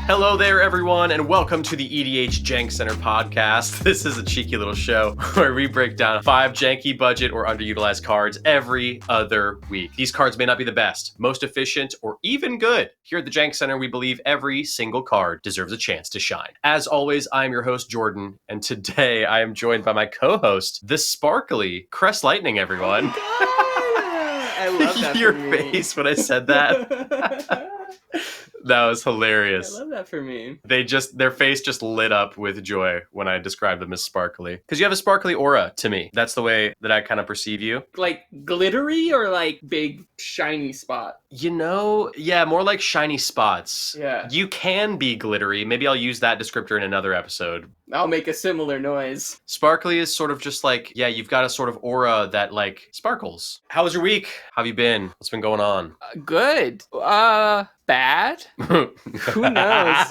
Hello there, everyone, and welcome to the EDH Jank Center podcast. This is a cheeky little show where we break down 5 janky budget or underutilized cards every other week. These cards may not be the best, most efficient, or even good. Here at the Jank Center, we believe every single card deserves a chance to shine. As always, I am your host, Jordan, and today I am joined by my co-host, the sparkly Crest Lightning, everyone. I love that Your for me. face when I said that. That was hilarious. I love that for me. Their face just lit up with joy when I described them as sparkly. Because you have a sparkly aura to me. That's the way that I kind of perceive you. Like glittery or like big shiny spot? You know, yeah, more like shiny spots. Yeah. You can be glittery. Maybe I'll use that descriptor in another episode. I'll make a similar noise. Sparkly is sort of just like, yeah, you've got a sort of aura that like sparkles. How was your week? How have you been? What's been going on? Good. Bad? Who knows?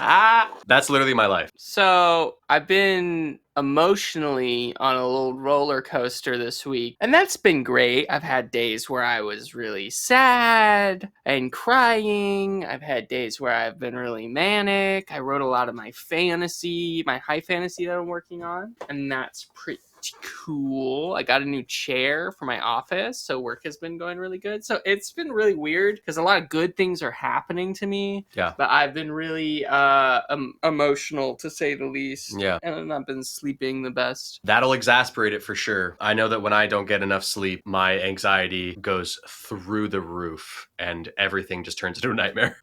That's literally my life. So I've been emotionally on a little roller coaster this week, and that's been great. I've had days where I was really sad and crying. I've had days where I've been really manic. I wrote a lot of my high fantasy that I'm working on, and that's pretty cool. I got a new chair for my office, so work has been going really good. So it's been really weird because a lot of good things are happening to me. Yeah. But I've been really emotional, to say the least. Yeah. And I've not been sleeping the best. That'll exasperate it for sure. I know that when I don't get enough sleep, my anxiety goes through the roof and everything just turns into a nightmare.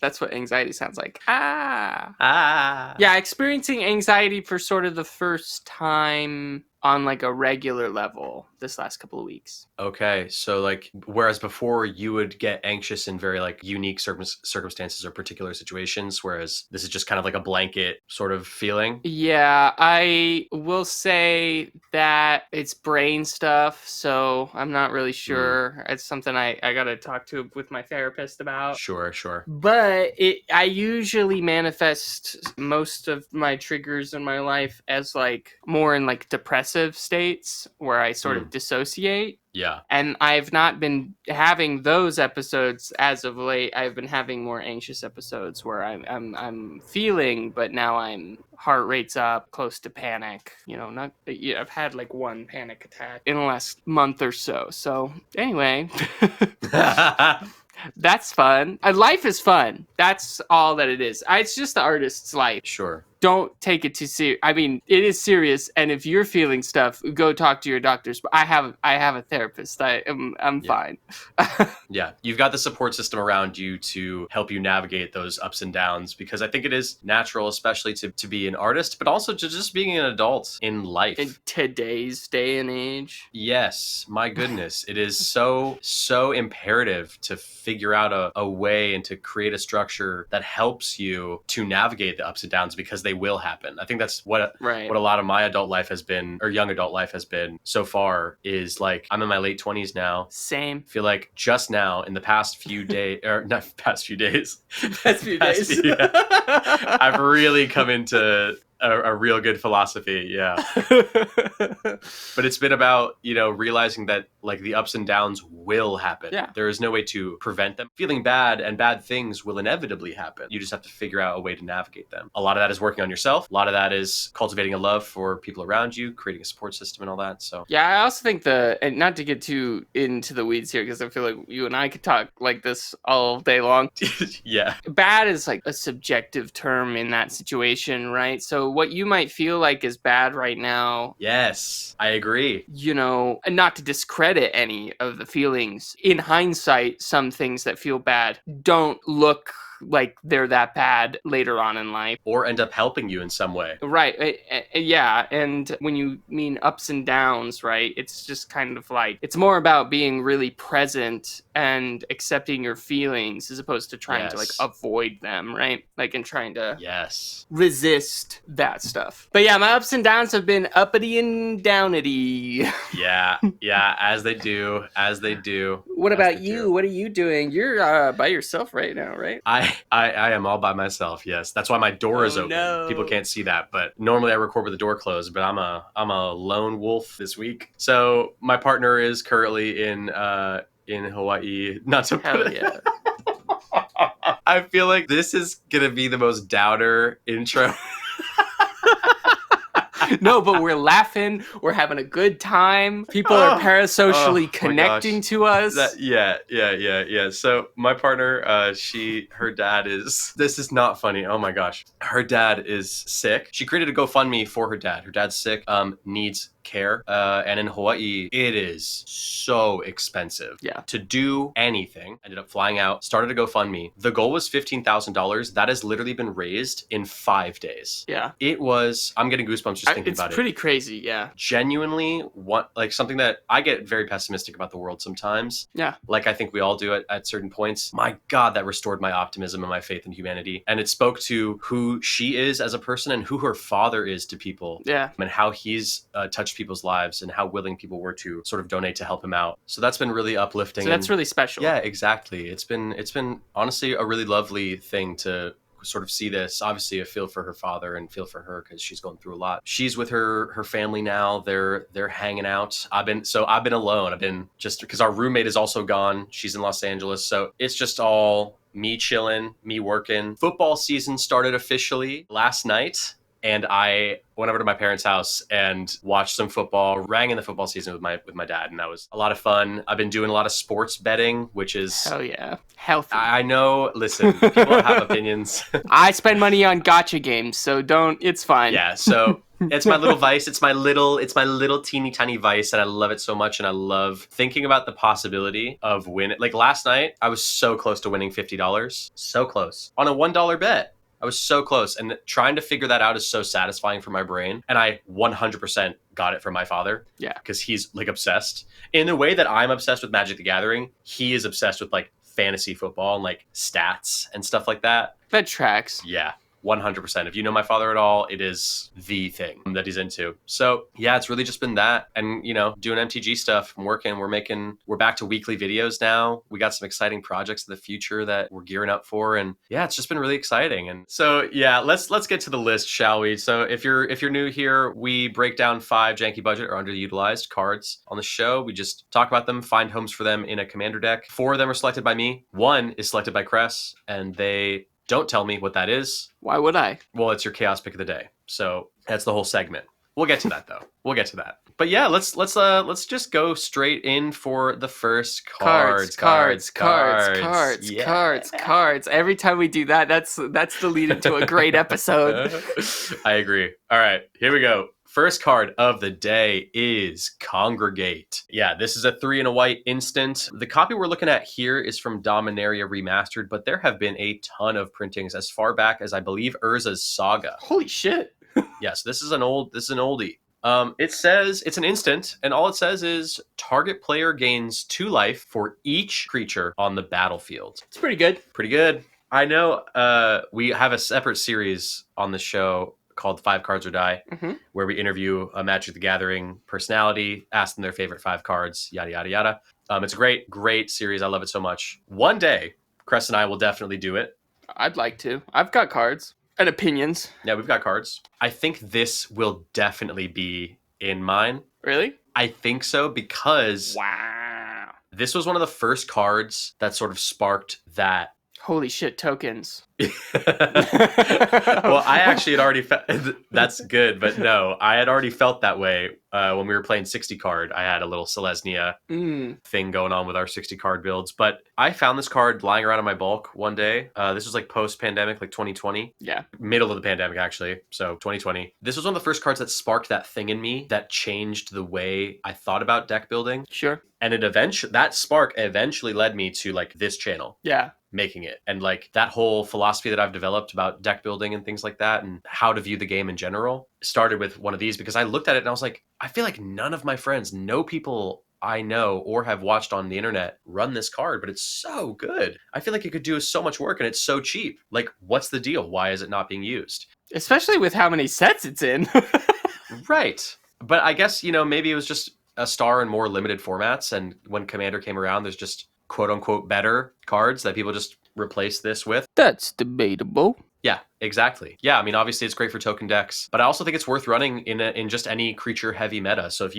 That's what anxiety sounds like. Yeah, Yeah, experiencing anxiety for sort of the first time on like a regular level this last couple of weeks. Okay, so like, whereas before you would get anxious in very like unique circumstances or particular situations, whereas this is just kind of like a blanket sort of feeling. Yeah, I will say that it's brain stuff, so I'm not really sure. It's something I gotta talk to with my therapist about. Sure. But I usually manifest most of my triggers in my life as like more in like depressive states where I sort of dissociate. Yeah. And I've not been having those episodes as of late. I've been having more anxious episodes where I'm feeling, but now I'm heart rate's up, close to panic. I've had like one panic attack in the last month or so. So anyway, that's fun. Life is fun. That's all that it is. It's just the artist's life. Sure. Don't take it too serious. I mean, it is serious, and if you're feeling stuff, go talk to your doctors. But I have a therapist. I'm fine. Yeah, you've got the support system around you to help you navigate those ups and downs, because I think it is natural, especially to be an artist, but also to just being an adult in life. In today's day and age. Yes, my goodness. It is so imperative to figure out a way and to create a structure that helps you to navigate the ups and downs, because they will happen. I think that's what a lot of my adult life has been, or young adult life has been so far, is like, I'm in my late 20s now. Same. I feel like just now in the past few days, or not past few days, I've really come into a real good philosophy. Yeah. But it's been about, realizing that like the ups and downs will happen. Yeah. There is no way to prevent them. Feeling bad and bad things will inevitably happen. You just have to figure out a way to navigate them. A lot of that is working on yourself. A lot of that is cultivating a love for people around you, creating a support system and all that. So yeah, I also think and not to get too into the weeds here, because I feel like you and I could talk like this all day long. Yeah. Bad is like a subjective term in that situation, right? So what you might feel like is bad right now. Yes, I agree. And not to discredit any of the feelings. In hindsight, some things that feel bad don't look like they're that bad later on in life. Or end up helping you in some way. Right. Yeah. And when you mean ups and downs, right, it's just kind of like, it's more about being really present and accepting your feelings as opposed to trying to like avoid them, right? Like, and trying to resist that stuff. But yeah, my ups and downs have been uppity and downity. Yeah, as they do. What about you? What are you doing? You're by yourself right now, right? I am all by myself. Yes, that's why my door is open. No. People can't see that, but normally I record with the door closed. But I'm a lone wolf this week. So my partner is currently in Hawaii. Not to put it. I feel like this is gonna be the most downer intro. No, but we're laughing. We're having a good time. People are parasocially connecting to us. Yeah. So my partner, her dad is, this is not funny. Oh my gosh. Her dad is sick. She created a GoFundMe for her dad. Her dad's sick, needs care. And in Hawaii, it is so expensive. Yeah. To do anything. Ended up flying out, started a GoFundMe. The goal was $15,000. That has literally been raised in 5 days. Yeah. It was, I'm getting goosebumps just thinking about it. It's pretty crazy, yeah. Genuinely, something that I get very pessimistic about the world sometimes. Yeah. Like I think we all do it at certain points. My God, that restored my optimism and my faith in humanity. And it spoke to who she is as a person and who her father is to people. Yeah. And how he's touched people's lives and how willing people were to sort of donate to help him out. So that's been really uplifting. So that's really special. Yeah, exactly. It's been honestly a really lovely thing to sort of see this. Obviously, I feel for her father and feel for her because she's going through a lot. She's with her family now. They're hanging out. I've been alone. I've been just because our roommate is also gone. She's in Los Angeles, so it's just all me chilling, me working. Football season started officially last night. And I went over to my parents' house and watched some football, rang in the football season with my dad, and that was a lot of fun. I've been doing a lot of sports betting, which is hell yeah, healthy. I know. Listen, people have opinions. I spend money on gotcha games, so don't. It's fine. Yeah. So it's my little vice. It's my little teeny tiny vice, and I love it so much. And I love thinking about the possibility of winning. Like last night, I was so close to winning $50. So close on a $1 bet. I was so close, and trying to figure that out is so satisfying for my brain. And I 100% got it from my father. Yeah. Because he's like obsessed in the way that I'm obsessed with Magic the Gathering. He is obsessed with like fantasy football and like stats and stuff like that. That tracks. Yeah. 100%. If you know my father at all, it is the thing that he's into. So yeah, it's really just been that, and doing MTG stuff. I'm working. We're back to weekly videos now. We got some exciting projects in the future that we're gearing up for, and yeah, it's just been really exciting. And so yeah, let's get to the list, shall we? So if you're new here, we break down 5 janky budget or underutilized cards on the show. We just talk about them, find homes for them in a commander deck. 4 of them are selected by me. 1 is selected by Cress, and they don't tell me what that is. Why would I? Well, it's your chaos pick of the day. So that's the whole segment. We'll get to that though. We'll get to that. But yeah, let's just go straight in for the first cards. Yeah. Cards. Every time we do that, that's the lead into a great episode. I agree. All right, here we go. First card of the day is Congregate. Yeah, this is a 3 and a white instant. The copy we're looking at here is from Dominaria Remastered, but there have been a ton of printings as far back as I believe Urza's Saga. Holy shit. Yes, this is an oldie. It says it's an instant, and all it says is target player gains 2 life for each creature on the battlefield. It's pretty good. Pretty good. I know we have a separate series on the show called 5 Cards or Die, where we interview a Magic the Gathering personality, ask them their favorite 5 cards, yada, yada, yada. It's a great series. I love it so much. One day, Cress and I will definitely do it. I'd like to. I've got cards and opinions. Yeah, we've got cards. I think this will definitely be in mine. Really? I think so, because wow, this was one of the first cards that sort of sparked that. Holy shit, tokens. Well, I actually had already that's good, but no, I had already felt that way when we were playing 60 card. I had a little Selesnya thing going on with our 60 card builds, but I found this card lying around in my bulk one day. This was like post-pandemic, like 2020. Yeah. Middle of the pandemic, actually. So 2020. This was one of the first cards that sparked that thing in me that changed the way I thought about deck building. Sure. And that spark eventually led me to like this channel. Yeah. Making it, and like that whole philosophy that I've developed about deck building and things like that, and how to view the game in general, started with one of these, because I looked at it and I was like, I feel like none of my friends, no people I know or have watched on the internet run this card, but it's so good. I feel like it could do so much work, and it's so cheap. Like, what's the deal? Why is it not being used? Especially with how many sets it's in. Right. But I guess, maybe it was just a star in more limited formats, and when Commander came around, there's just quote unquote better cards that people just replace this with. That's debatable. Yeah, exactly. Yeah, I mean, obviously it's great for token decks, but I also think it's worth running in just any creature heavy meta. So if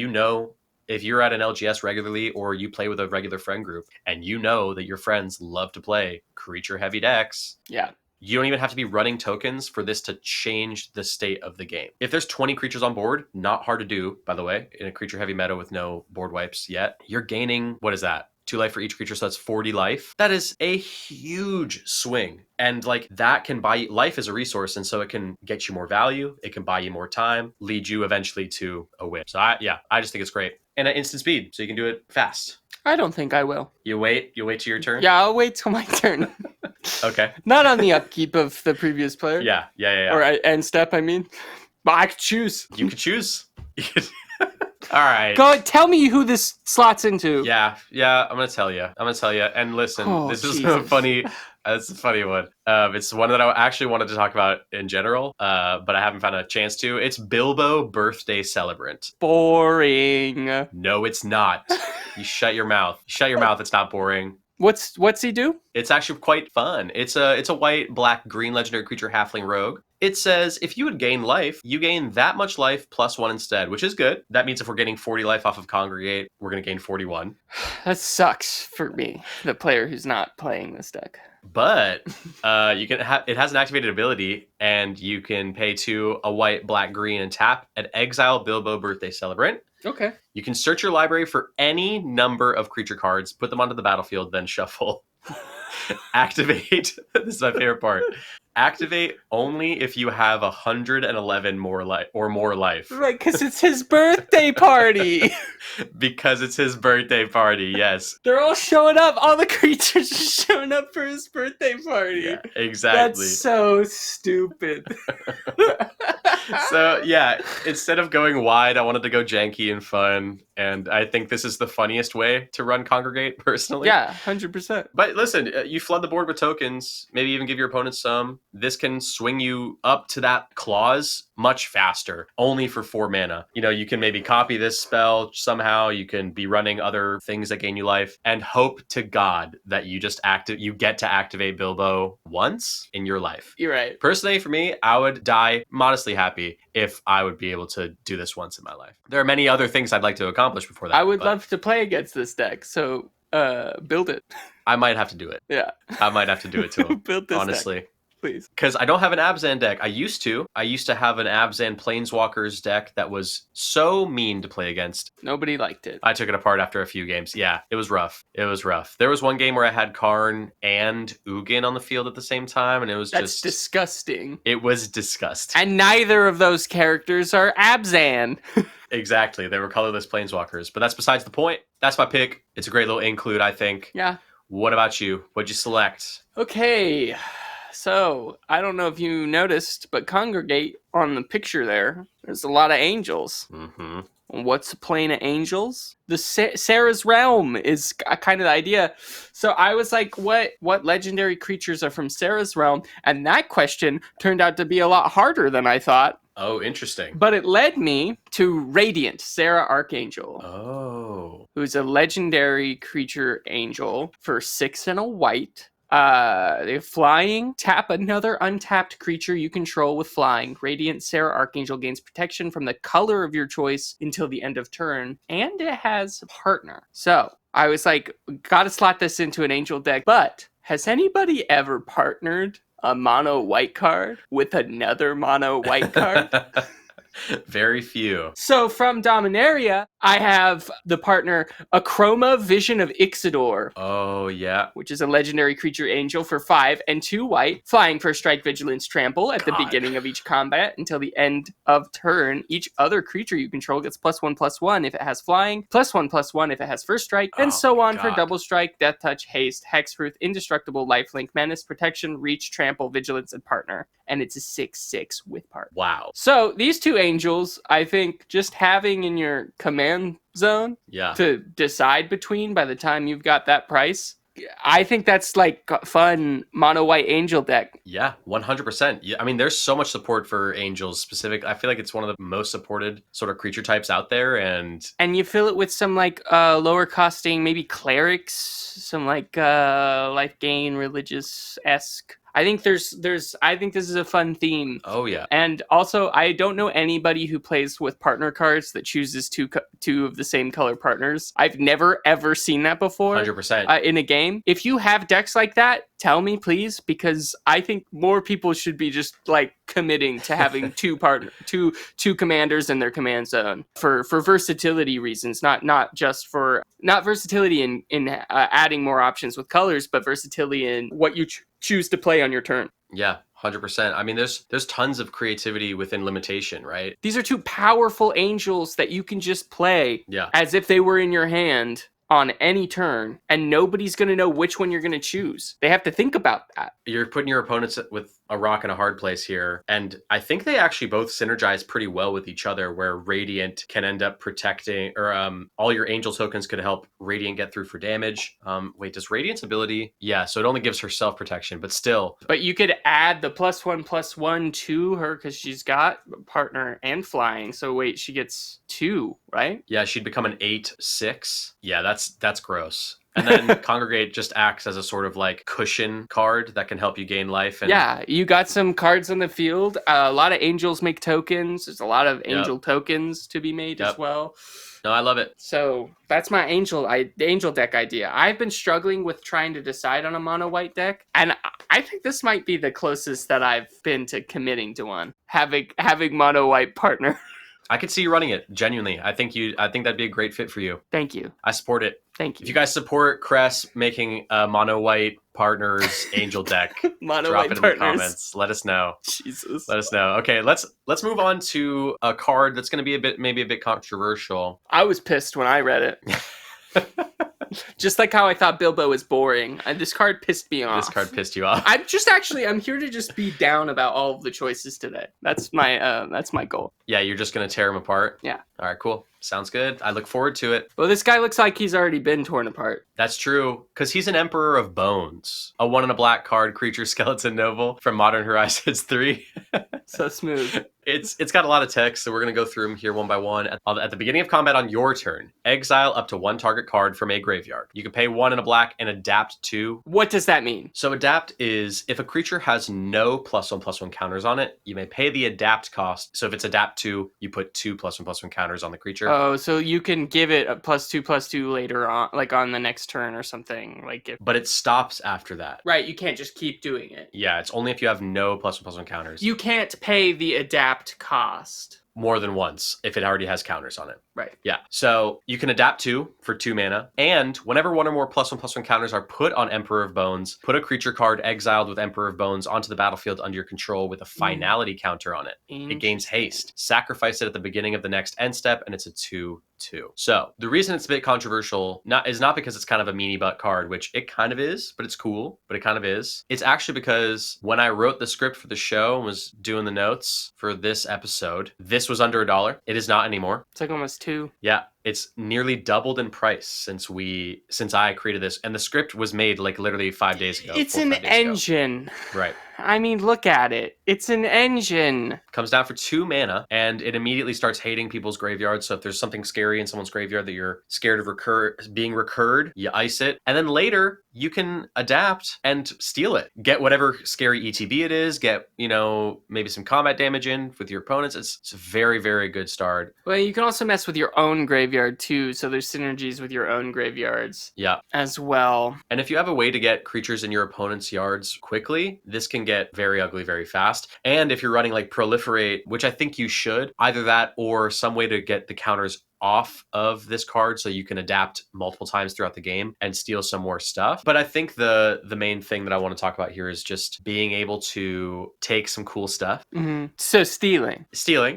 if you're at an LGS regularly or you play with a regular friend group and you know that your friends love to play creature heavy decks, Yeah. you don't even have to be running tokens for this to change the state of the game. If there's 20 creatures on board, not hard to do, by the way, in a creature heavy meta with no board wipes yet, you're gaining, what is that? 2 life for each creature, so that's 40 life. That is a huge swing. And like that can buy you, life is a resource, and so it can get you more value, it can buy you more time, lead you eventually to a win. So I just think it's great. And at instant speed, so you can do it fast. I don't think I will. You wait till your turn? Yeah, I'll wait till my turn. Okay. Not on the upkeep of the previous player. Yeah. Or end step, I mean. But I could choose. You could choose. All right. Go tell me who this slots into. Yeah, I'm gonna tell you. And listen, this is Jesus. a funny. It's a funny one. It's one that I actually wanted to talk about in general, but I haven't found a chance to. It's Bilbo Birthday Celebrant. Boring. No, it's not. You shut your mouth. Shut your mouth. It's not boring. What's he do? It's actually quite fun. It's a white, black, green legendary creature halfling rogue. It says if you would gain life, you gain that much life plus 1 instead, which is good. That means if we're getting 40 life off of Congregate, we're going to gain 41. That sucks for me, the player who's not playing this deck. But you can it has an activated ability, and you can pay 2 a white, black, green, and tap and exile Bilbo Birthday Celebrant. Okay. You can search your library for any number of creature cards, put them onto the battlefield, then shuffle. Activate. This is my favorite part. Activate only if you have 111 more life or more life. Right, because it's his birthday party. Because it's his birthday party, yes. They're all showing up. All the creatures are showing up for his birthday party. Yeah, exactly. That's so stupid. So, yeah, instead of going wide, I wanted to go janky and fun. And I think this is the funniest way to run Congregate, personally. Yeah, 100%. But listen, you flood the board with tokens, maybe even give your opponent some. This can swing you up to that clause much faster, only for 4 mana. You know, you can maybe copy this spell somehow. You can be running other things that gain you life and hope to God that you just you get to activate Bilbo once in your life. You're right. Personally, for me, I would die modestly happy if I would be able to do this once in my life. There are many other things I'd like to accomplish before that. I would love to play against this deck, so build it. I might have to do it. Yeah. I might have to do it to him. Build this honestly. deck, please. Because I don't have an Abzan deck. I used to have an Abzan Planeswalkers deck that was so mean to play against. Nobody liked it. I took it apart after a few games. Yeah, it was rough. There was one game where I had Karn and Ugin on the field at the same time, and it was That's disgusting. It was disgusting. And neither of those characters are Abzan. Exactly. They were colorless Planeswalkers. But that's besides the point. That's my pick. It's a great little include, I think. Yeah. What about you? What'd you select? Okay. So, I don't know if you noticed, but Congregate on the picture there's a lot of angels. Mm-hmm. What's a plane of angels? The Sarah's Realm is kind of the idea. So I was like, what legendary creatures are from Sarah's Realm? And that question turned out to be a lot harder than I thought. Oh, interesting. But it led me to Radiant, Sarah Archangel. Oh. Who's a legendary creature angel for 6 and a white. They're flying. Tap another untapped creature you control with flying. Radiant Sarah Archangel gains protection from the color of your choice until the end of turn, and it has a partner. So I was like, gotta slot this into an angel deck. But has anybody ever partnered a mono white card with another mono white card? Very few. So from Dominaria, I have the partner Achroma Vision of Ixidor. Oh, yeah. Which is a legendary creature angel for 5 and 2 white, flying for strike, vigilance, trample at the beginning of each combat until the end of turn. Each other creature you control gets +1/+1 if it has flying, +1/+1 if it has first strike, and so on for double strike, death touch, haste, hexproof, indestructible, lifelink, menace, protection, reach, trample, vigilance, and partner. And it's a 6/6 with partner. Wow. So these two angels, I think just having in your command zone to decide between by the time you've got that price, I think that's like fun mono white angel deck. Yeah, 100%. Yeah, I mean, there's so much support for angels specific. I feel like it's one of the most supported sort of creature types out there, and you fill it with some like lower costing, maybe clerics, some like life gain, religious-esque I think I think this is a fun theme. Oh yeah. And also, I don't know anybody who plays with partner cards that chooses two of the same color partners. I've never ever seen that before. 100%. In a game. If you have decks like that, tell me please, because I think more people should be just like committing to having two commanders in their command zone for versatility reasons, not versatility in adding more options with colors, but versatility in what you choose to play on your turn. Yeah. 100%. I mean, there's tons of creativity within limitation, right? These are two powerful angels that you can just play as if they were in your hand on any turn, and nobody's going to know which one you're going to choose. They have to think about that. You're putting your opponents with a rock and a hard place here, and I think they actually both synergize pretty well with each other, where Radiant can end up protecting, or all your angel tokens could help Radiant get through for damage. Wait, does Radiant's ability? Yeah, so it only gives her self-protection, but still. But you could add the +1/+1 to her because she's got partner and flying. So wait, she gets 2, right? Yeah, she'd become an 8/6. Yeah, that's gross. And then Congregate just acts as a sort of like cushion card that can help you gain life. And yeah, you got some cards on the field. A lot of angels make tokens. There's a lot of angel tokens to be made as well. No, I love it. So that's my angel deck idea. I've been struggling with trying to decide on a mono white deck, and I think this might be the closest that I've been to committing to one. Having mono white partner. I could see you running it, genuinely. I think that'd be a great fit for you. Thank you. I support it. Thank you. If you guys support Cress making a mono white partners angel deck, mono drop white it in partners. the comments. Let us know. Jesus. Let us know. Okay, let's move on to a card that's going to be maybe a bit controversial. I was pissed when I read it. Just like how I thought Bilbo was boring. This card pissed me off. This card pissed you off. I'm here to just be down about all of the choices today. That's my goal. Yeah, you're just going to tear them apart? Yeah. All right, cool. Sounds good. I look forward to it. Well, this guy looks like he's already been torn apart. That's true, because he's an Emperor of Bones. A 1 and a black card creature skeleton noble from Modern Horizons 3. So smooth. It's got a lot of text, so we're going to go through them here one by one. At the beginning of combat on your turn, exile up to 1 target card from a graveyard. You can pay 1 and a black and adapt to... What does that mean? So adapt is if a creature has no +1/+1 counters on it, you may pay the adapt cost. So if it's adapt 2, you put 2 +1/+1 counters on the creature. Oh, so you can give it a +2/+2 later on, like on the next turn or something. But it stops after that. Right, you can't just keep doing it. Yeah, it's only if you have no +1/+1 counters. You can't pay the adapt cost. More than once if it already has counters on it. Right. Yeah. So you can adapt 2 for 2 mana, and whenever 1 or more +1/+1 counters are put on Emperor of Bones, put a creature card exiled with Emperor of Bones onto the battlefield under your control with a finality counter on it. It gains haste. Sacrifice it at the beginning of the next end step, and it's a 2/2. So the reason it's a bit controversial is not because it's kind of a meanie butt card, which it kind of is, but it's cool, but it kind of is. It's actually because when I wrote the script for the show and was doing the notes for this episode, this was under $1. It is not anymore. It's like almost 2. Yeah, it's nearly doubled in price since I created this, and the script was made like literally 5 days ago. It's an engine. Right. I mean, look at it. It's an engine. Comes down for 2 mana, and it immediately starts hating people's graveyards. So if there's something scary in someone's graveyard that you're scared of being recurred, you ice it. And then later, you can adapt and steal it. Get whatever scary ETB it is. Get, maybe some combat damage in with your opponents. It's a very, very good start. Well, you can also mess with your own graveyard, too. So there's synergies with your own graveyards. Yeah. As well. And if you have a way to get creatures in your opponent's yards quickly, this can get very ugly very fast. And if you're running like Proliferate, which I think you should, either that or some way to get the counters off of this card so you can adapt multiple times throughout the game and steal some more stuff. But I think the main thing that I want to talk about here is just being able to take some cool stuff. Mm-hmm. So stealing,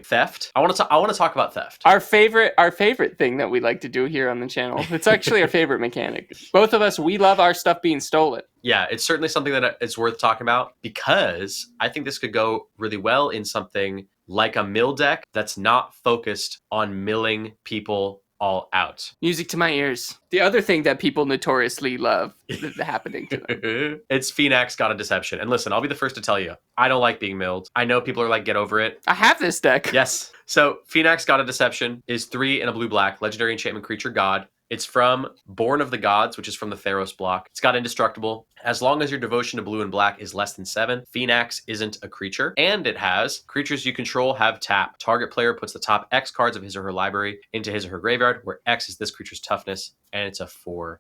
theft. I want to talk about theft. Our favorite thing that we like to do here on the channel. It's actually our favorite mechanic. Both of us, we love our stuff being stolen. Yeah, it's certainly something that it's worth talking about, because I think this could go really well in something like a mill deck that's not focused on milling people all out. Music to my ears. The other thing that people notoriously love happening to them. It's Phoenix God of Deception. And listen, I'll be the first to tell you, I don't like being milled. I know people are like, get over it. I have this deck. Yes. So Phoenix God of Deception is 3 and a blue-black, legendary enchantment creature god. It's from Born of the Gods, which is from the Theros block. It's got Indestructible. As long as your devotion to blue and black is less than 7, Phoenix isn't a creature. And it has creatures you control have tap. Target player puts the top X cards of his or her library into his or her graveyard, where X is this creature's toughness, and it's a 4/7.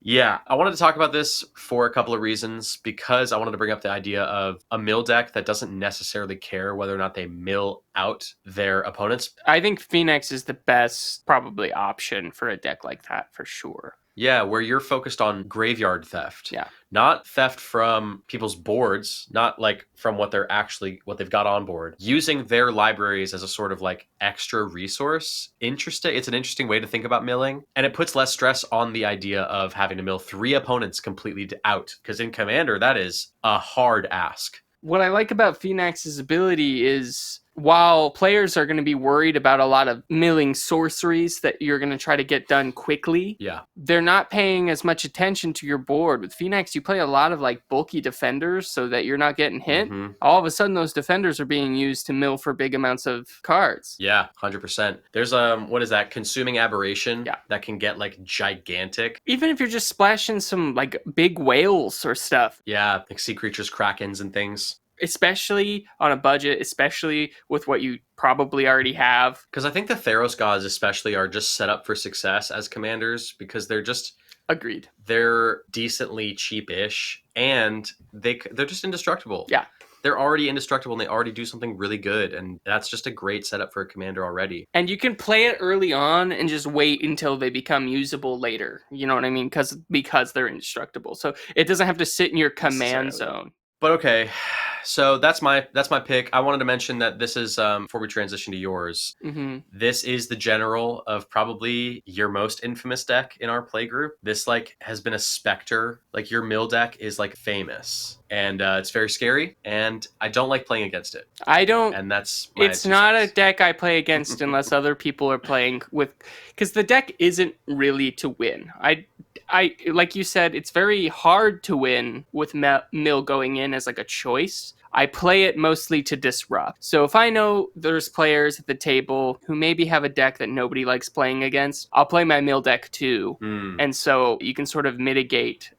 Yeah, I wanted to talk about this for a couple of reasons, because I wanted to bring up the idea of a mill deck that doesn't necessarily care whether or not they mill out their opponents. I think Phoenix is the best probably option for a deck like that for sure. Yeah, where you're focused on graveyard theft. Yeah. Not theft from people's boards, not like from what they've got on board. Using their libraries as a sort of like extra resource. Interesting. It's an interesting way to think about milling. And it puts less stress on the idea of having to mill 3 opponents completely out. Because in Commander, that is a hard ask. What I like about Phoenix's ability is, while players are going to be worried about a lot of milling sorceries that you're going to try to get done quickly, they're not paying as much attention to your board. With Phoenix, you play a lot of like bulky defenders so that you're not getting hit. All of a sudden, those defenders are being used to mill for big amounts of cards. Yeah, 100%. There's what is that? Consuming Aberration that can get like gigantic. Even if you're just splashing some like big whales or stuff. Yeah, like sea creatures, krakens, and things. Especially on a budget, especially with what you probably already have. Because I think the Theros gods especially are just set up for success as commanders, because they're just... Agreed. They're decently cheap-ish, and they're just indestructible. Yeah. They're already indestructible, and they already do something really good, and that's just a great setup for a commander already. And you can play it early on and just wait until they become usable later. You know what I mean? Because they're indestructible. So it doesn't have to sit in your command zone. But okay, so that's my pick. I wanted to mention that this is, before we transition to yours, this is the general of probably your most infamous deck in our play group. This like has been a specter. Like your mill deck is like famous, and it's very scary, and I don't like playing against it. I don't. And that's it's not a deck I play against unless other people are playing with, because the deck isn't really to win. I like you said, it's very hard to win with mill going in as like a choice. I play it mostly to disrupt. So if I know there's players at the table who maybe have a deck that nobody likes playing against, I'll play my mill deck too. And so you can sort of mitigate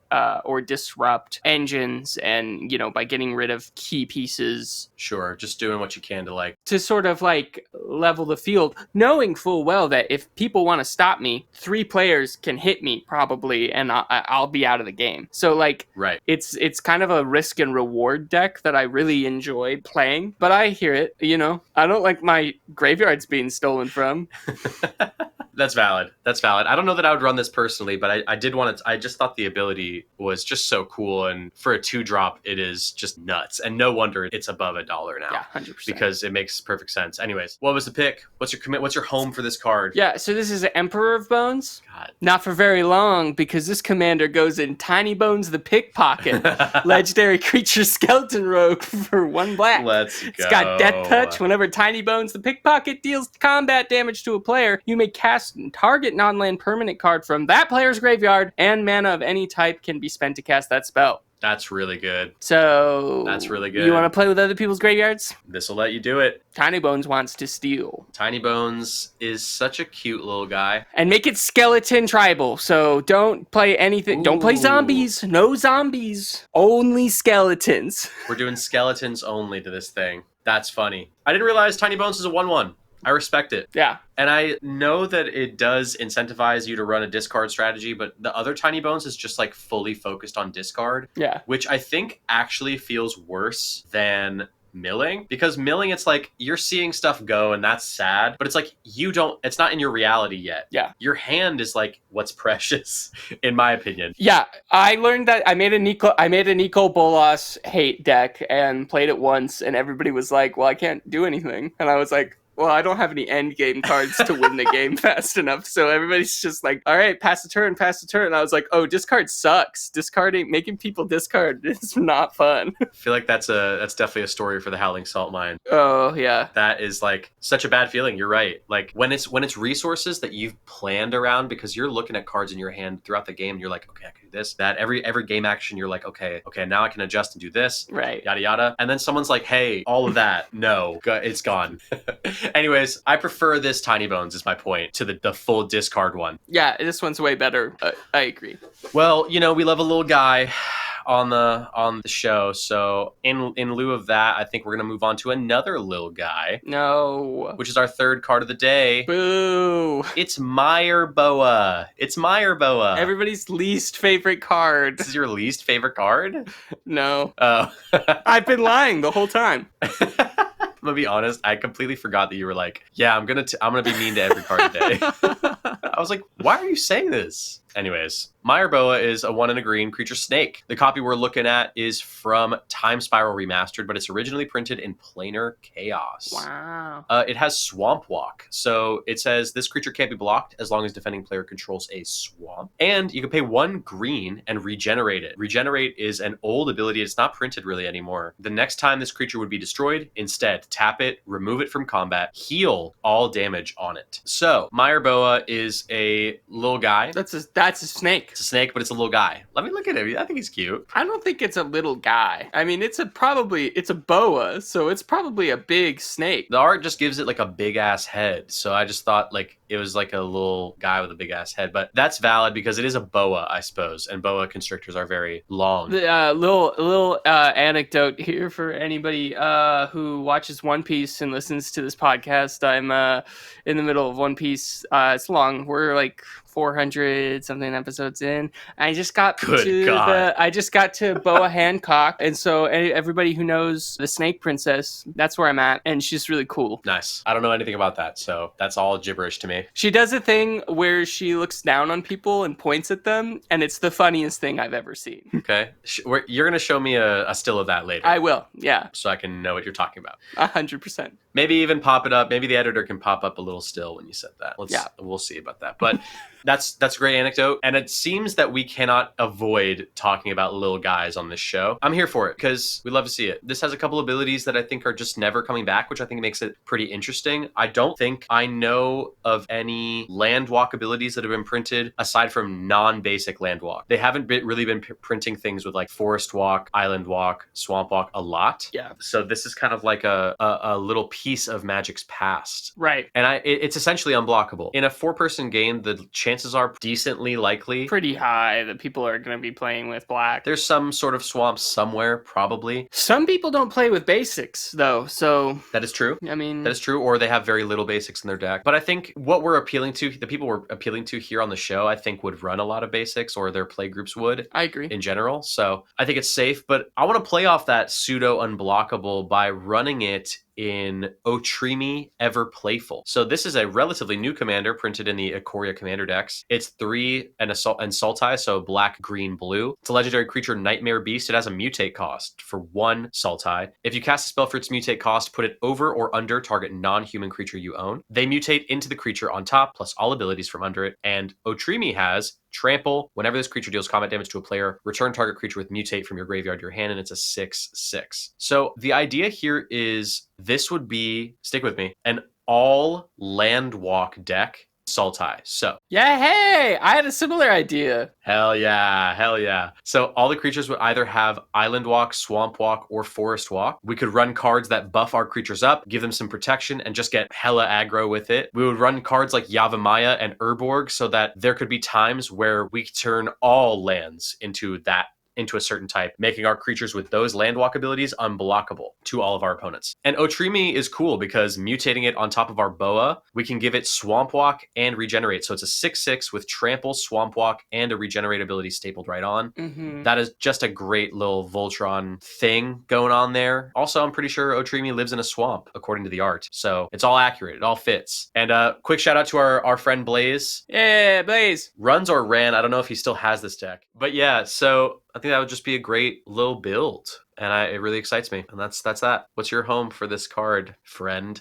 or disrupt engines, and by getting rid of key pieces. Sure, just doing what you can to sort of like level the field, knowing full well that if people want to stop me, 3 players can hit me probably, and I'll be out of the game. So like, it's kind of a risk and reward deck that I really enjoy playing. But I hear it, I don't like my graveyards being stolen from. That's valid. I don't know that I would run this personally, but I did want to. I just thought the ability was just so cool, and for a 2-drop, it is just nuts. And no wonder it's above $1 now. Yeah, 100%. Because it makes perfect sense. Anyways, what was the pick? What's your commit? What's your home for this card? Yeah, so this is an Emperor of Bones. God. Not for very long, because this commander goes in Tinybones the Pickpocket, legendary creature skeleton rogue for 1 black. Let's go. It's got Death Touch. Whenever Tinybones the Pickpocket deals combat damage to a player, you may cast target non-land permanent card from that player's graveyard, and mana of any type can be spent to cast that spell. That's really good. So that's really good. You want to play with other people's graveyards? This will let you do it. Tinybones wants to steal. Tinybones is such a cute little guy. And make it skeleton tribal. So don't play anything. Ooh. Don't play zombies. No zombies. Only skeletons. We're doing skeletons only to this thing. That's funny. I didn't realize Tinybones is a 1/1. I respect it. Yeah. And I know that it does incentivize you to run a discard strategy, but the other Tinybones is just like fully focused on discard. Yeah. Which I think actually feels worse than milling, because milling, it's like you're seeing stuff go and that's sad, but it's like it's not in your reality yet. Yeah. Your hand is like what's precious, in my opinion. Yeah. I learned that I made a Nico Bolas hate deck and played it once, and everybody was like, well, I can't do anything. And I was like, well, I don't have any end game cards to win the game fast enough. So everybody's just like, all right, pass the turn. And I was like, oh, discard sucks. Making people discard is not fun. I feel like that's definitely a story for the Howling Salt Mine. Oh, yeah. That is like such a bad feeling. You're right. Like when it's resources that you've planned around, because you're looking at cards in your hand throughout the game and you're like, okay, I could this, that. Every game action, you're like, okay, now I can adjust and do this, Right. yada yada. And then someone's like, hey, all of that, no, it's gone. Anyways, I prefer this Tinybones is my point to the full discard one. Yeah, this one's way better. I agree. Well, we love a little guy on the show, so in lieu of that, I think we're gonna move on to another little guy. No. Which is our third card of the day. Boo. It's Boa. It's Boa. Everybody's least favorite card. This is your least favorite card? No. Oh. I've been lying the whole time. I'm gonna be honest, I completely forgot that you were like, yeah, I'm gonna be mean to every card today. I was like, why are you saying this? Anyways, Boa is a 1 and a green creature snake. The copy we're looking at is from Time Spiral Remastered, but it's originally printed in Planar Chaos. Wow. It has Swamp Walk. So it says this creature can't be blocked as long as defending player controls a swamp. And you can pay 1 green and regenerate it. Regenerate is an old ability. It's not printed really anymore. The next time this creature would be destroyed, instead, tap it, remove it from combat, heal all damage on it. So Boa is a little guy. That's a snake. It's a snake, but it's a little guy. Let me look at him. I think he's cute. I don't think it's a little guy. I mean, it's a boa, so it's probably a big snake. The art just gives it like a big ass head. So I just thought like it was like a little guy with a big ass head, but that's valid because it is a boa, I suppose. And boa constrictors are very long. The little anecdote here for anybody who watches One Piece and listens to this podcast. I'm in the middle of One Piece. It's long. We're like 400 something episodes in. I just got to Boa Hancock, and so everybody who knows the Snake Princess, that's where I'm at, and she's really cool. Nice. I don't know anything about that, so that's all gibberish to me. She does a thing where she looks down on people and points at them, and it's the funniest thing I've ever seen. Okay, you're gonna show me a still of that later. I will, yeah, so I can know what you're talking about. 100%. Maybe even pop it up. Maybe the editor can pop up a little still when you said that. We'll see about that. But that's a great anecdote. And it seems that we cannot avoid talking about little guys on this show. I'm here for it because we love to see it. This has a couple abilities that I think are just never coming back, which I think makes it pretty interesting. I don't think I know of any land walk abilities that have been printed aside from non-basic land walk. They haven't really been printing things with like forest walk, island walk, swamp walk a lot. Yeah. So this is kind of like a little piece of Magic's past. Right. And it's essentially unblockable. In a 4-person game, the chances are decently likely. Pretty high that people are going to be playing with black. There's some sort of swamp somewhere, probably. Some people don't play with basics, though, so... That is true. I mean... That is true, or they have very little basics in their deck. But I think what we're appealing to, the people we're appealing to here on the show, I think would run a lot of basics, or their play groups would. I agree. In general. So I think it's safe, but I want to play off that pseudo unblockable by running it in Otrimi Ever Playful. So this is a relatively new commander printed in the Ikoria commander decks. It's 3 and Sultai, so black, green, blue. It's a legendary creature, Nightmare Beast. It has a mutate cost for 1 Sultai. If you cast a spell for its mutate cost, put it over or under target non-human creature you own. They mutate into the creature on top, plus all abilities from under it. And Otrimi has Trample. Whenever this creature deals combat damage to a player, return target creature with mutate from your graveyard to your hand, and it's a 6/6. So the idea here is this would be, stick with me, an all land walk deck Sultai. So yeah, hey, I had a similar idea. Hell yeah. So all the creatures would either have Island Walk, Swamp Walk, or Forest Walk. We could run cards that buff our creatures up, give them some protection, and just get hella aggro with it. We would run cards like Yavimaya and Urborg so that there could be times where we turn all lands into a certain type, making our creatures with those landwalk abilities unblockable to all of our opponents. And Otrimi is cool because mutating it on top of our Boa, we can give it Swamp Walk and Regenerate. So it's a 6/6 with Trample, Swamp Walk, and a Regenerate ability stapled right on. Mm-hmm. That is just a great little Voltron thing going on there. Also, I'm pretty sure Otrimi lives in a swamp, according to the art. So it's all accurate. It all fits. And quick shout out to our friend Blaze. Yeah, Blaze. Runs or ran. I don't know if he still has this deck. But yeah, so I think that would just be a great little build, and it really excites me. And that's that. What's your home for this card, friend?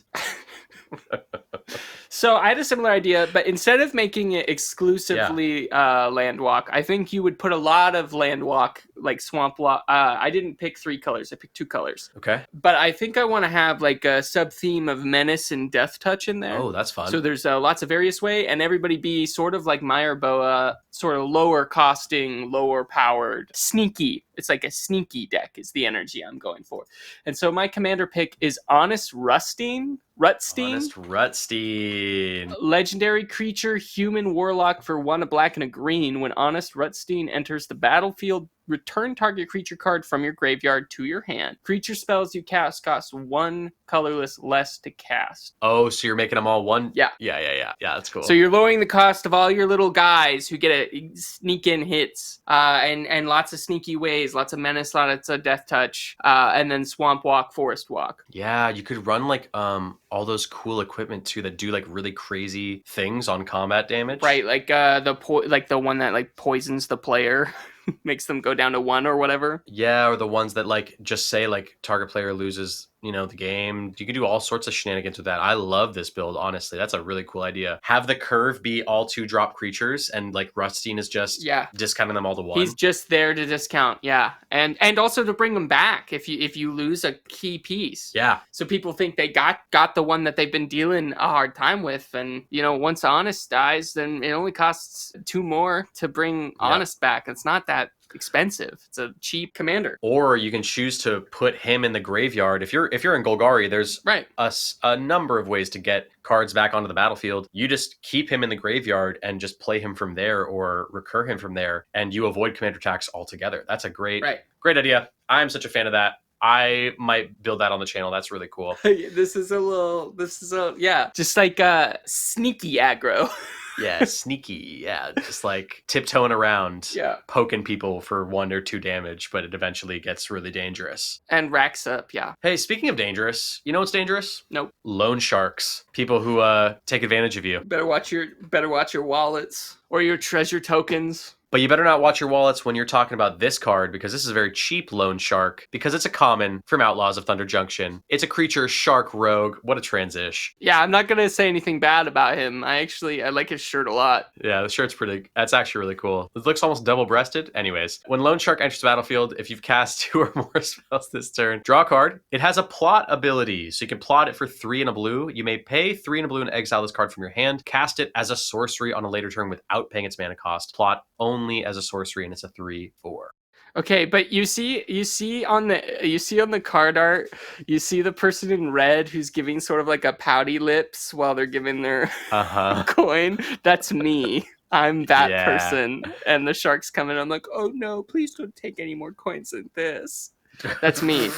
So I had a similar idea, but instead of making it exclusively land walk, I think you would put a lot of land walk, like swamp walk. I didn't pick 3 colors. I picked 2 colors. Okay. But I think I want to have like a sub theme of menace and death touch in there. Oh, that's fun. So there's lots of various way, and everybody be sort of like Meyer Boa, sort of lower costing, lower powered, sneaky. It's like a sneaky deck is the energy I'm going for. And so my commander pick is Honest Rutstein. Honest Rutstein. Legendary creature, human warlock for 1 a black and a green. When Honest Rutstein enters the battlefield, return target creature card from your graveyard to your hand. Creature spells you cast cost 1 colorless less to cast. Oh, so you're making them all 1? Yeah. Yeah, that's cool. So you're lowering the cost of all your little guys who get a sneak in hits, and lots of sneaky ways, lots of menace, lots of death touch, and then swamp walk, forest walk. Yeah, you could run like all those cool equipment too that do like really crazy things on combat damage. Right, like the one that like poisons the player. Makes them go down to 1 or whatever. Yeah, or the ones that like just say like target player loses, the game. You can do all sorts of shenanigans with that. I love this build, honestly. That's a really cool idea. Have the curve be all 2-drop creatures, and like Rutstein is just discounting them all to 1. He's just there to discount, and also to bring them back if you lose a key piece. Yeah. So people think they got the one that they've been dealing a hard time with, and once Honest dies, then it only costs 2 more to bring Honest back. It's not that expensive. It's a cheap commander. Or you can choose to put him in the graveyard. If you're in Golgari, there's a number of ways to get cards back onto the battlefield. You just keep him in the graveyard and just play him from there or recur him from there, and you avoid commander attacks altogether. That's a great idea. I'm such a fan of that. I might build that on the channel. That's really cool. This is just like sneaky aggro. Yeah, sneaky. Yeah, just like tiptoeing around, poking people for 1 or 2 damage, but it eventually gets really dangerous. And racks up, Hey, speaking of dangerous, you know what's dangerous? Nope. Loan sharks. People who take advantage of you. Better watch your wallets or your treasure tokens. But you better not watch your wallets when you're talking about this card, because this is a very cheap loan shark, because it's a common from Outlaws of Thunder Junction. It's a creature shark rogue. What a transition. Yeah, I'm not going to say anything bad about him. I like his shirt a lot. Yeah, the shirt's that's actually really cool. It looks almost double-breasted. Anyways, when loan shark enters the battlefield, if you've cast 2 or more spells this turn, draw a card. It has a plot ability, so you can plot it for 3 and a blue. You may pay 3 and a blue and exile this card from your hand. Cast it as a sorcery on a later turn without paying its mana cost. Plot only as a sorcery, and it's a 3/4. Okay, but you see on the card art, you see the person in red who's giving sort of like a pouty lips while they're giving their coin. That's me. I'm that person. And the shark's coming. I'm like, oh no, please don't take any more coins than this. That's me.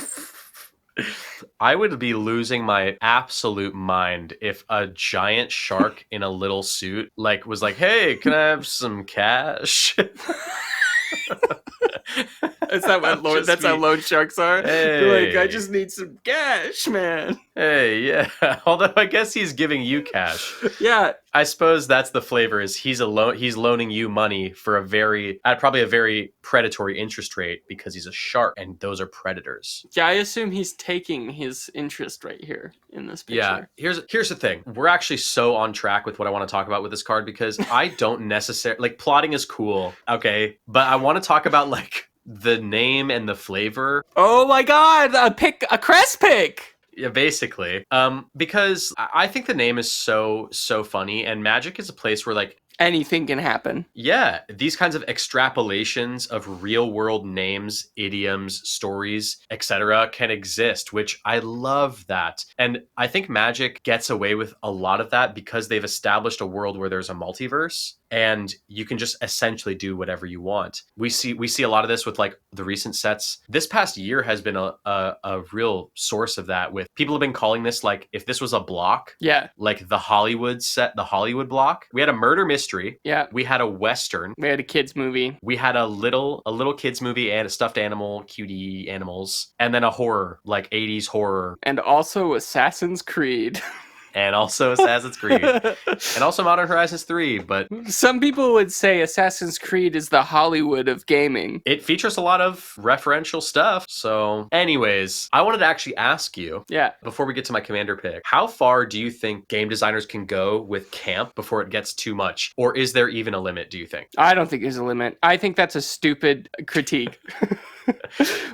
I would be losing my absolute mind if a giant shark in a little suit was like, hey, can I have some cash? Is that what that's how loan sharks are? Hey. They're like, I just need some cash, man. Hey, yeah. Although I guess he's giving you cash. Yeah. I suppose that's the flavor, is he's loaning you money for probably a very predatory interest rate, because he's a shark and those are predators. Yeah, I assume he's taking his interest right here in this picture. Yeah, here's the thing. We're actually so on track with what I want to talk about with this card, because I don't necessarily plotting is cool, okay, but I want to talk about the name and the flavor. Oh my god, a crest pick. Yeah, basically. Because I think the name is so funny, and Magic is a place where anything can happen. Yeah, these kinds of extrapolations of real world names, idioms, stories, etc. can exist, which I love that. And I think Magic gets away with a lot of that because they've established a world where there's a multiverse and you can just essentially do whatever you want. We see a lot of this with the recent sets. This past year has been a real source of that, with people have been calling this if this was a block. Yeah. The Hollywood set, the Hollywood block. We had a murder mystery. Yeah. We had a Western. We had a kids movie. We had a little kids movie and a stuffed animal, cutie animals, and then a horror, 80s horror. And also Assassin's Creed. and also Assassin's Creed, and also Modern Horizons 3, but Some people would say Assassin's Creed is the Hollywood of gaming. it features a lot of referential stuff. So anyways, I wanted to actually ask you, Yeah. before we get to my commander pick, how far do you think game designers can go with camp before it gets too much? Or is there even a limit, do you think? I don't think there's a limit. I think that's a stupid critique.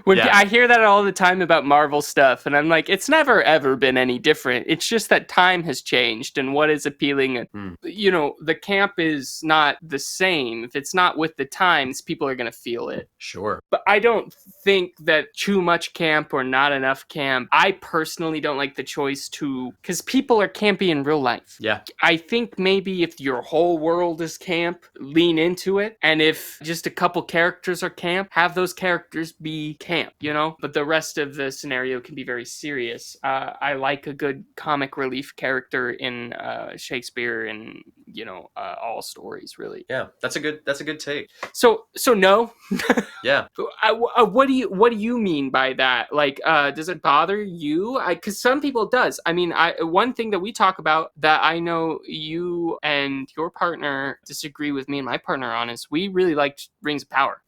When Yeah. I hear that all the time about Marvel stuff, and I'm like, it's never ever been any different. It's just that time has changed and what is appealing. You know, the camp is not the same. If it's not with the times, people are going to feel it. Sure. But I don't think that too much camp or not enough camp. I personally don't like the choice to, because people are campy in real life. Yeah. I think maybe if your whole world is camp, lean into it. And if just a couple characters are camp, have those characters be camp, you know? But the rest of the scenario can be very serious. I like a good comic relief character in Shakespeare and, you know, all stories, really. Yeah. That's a good take. So no. Yeah. What do you mean by that? Like, does it bother you? Because some people it does. I mean, one thing that we talk about that I know you and your partner disagree with me and my partner on is we really liked Rings of Power.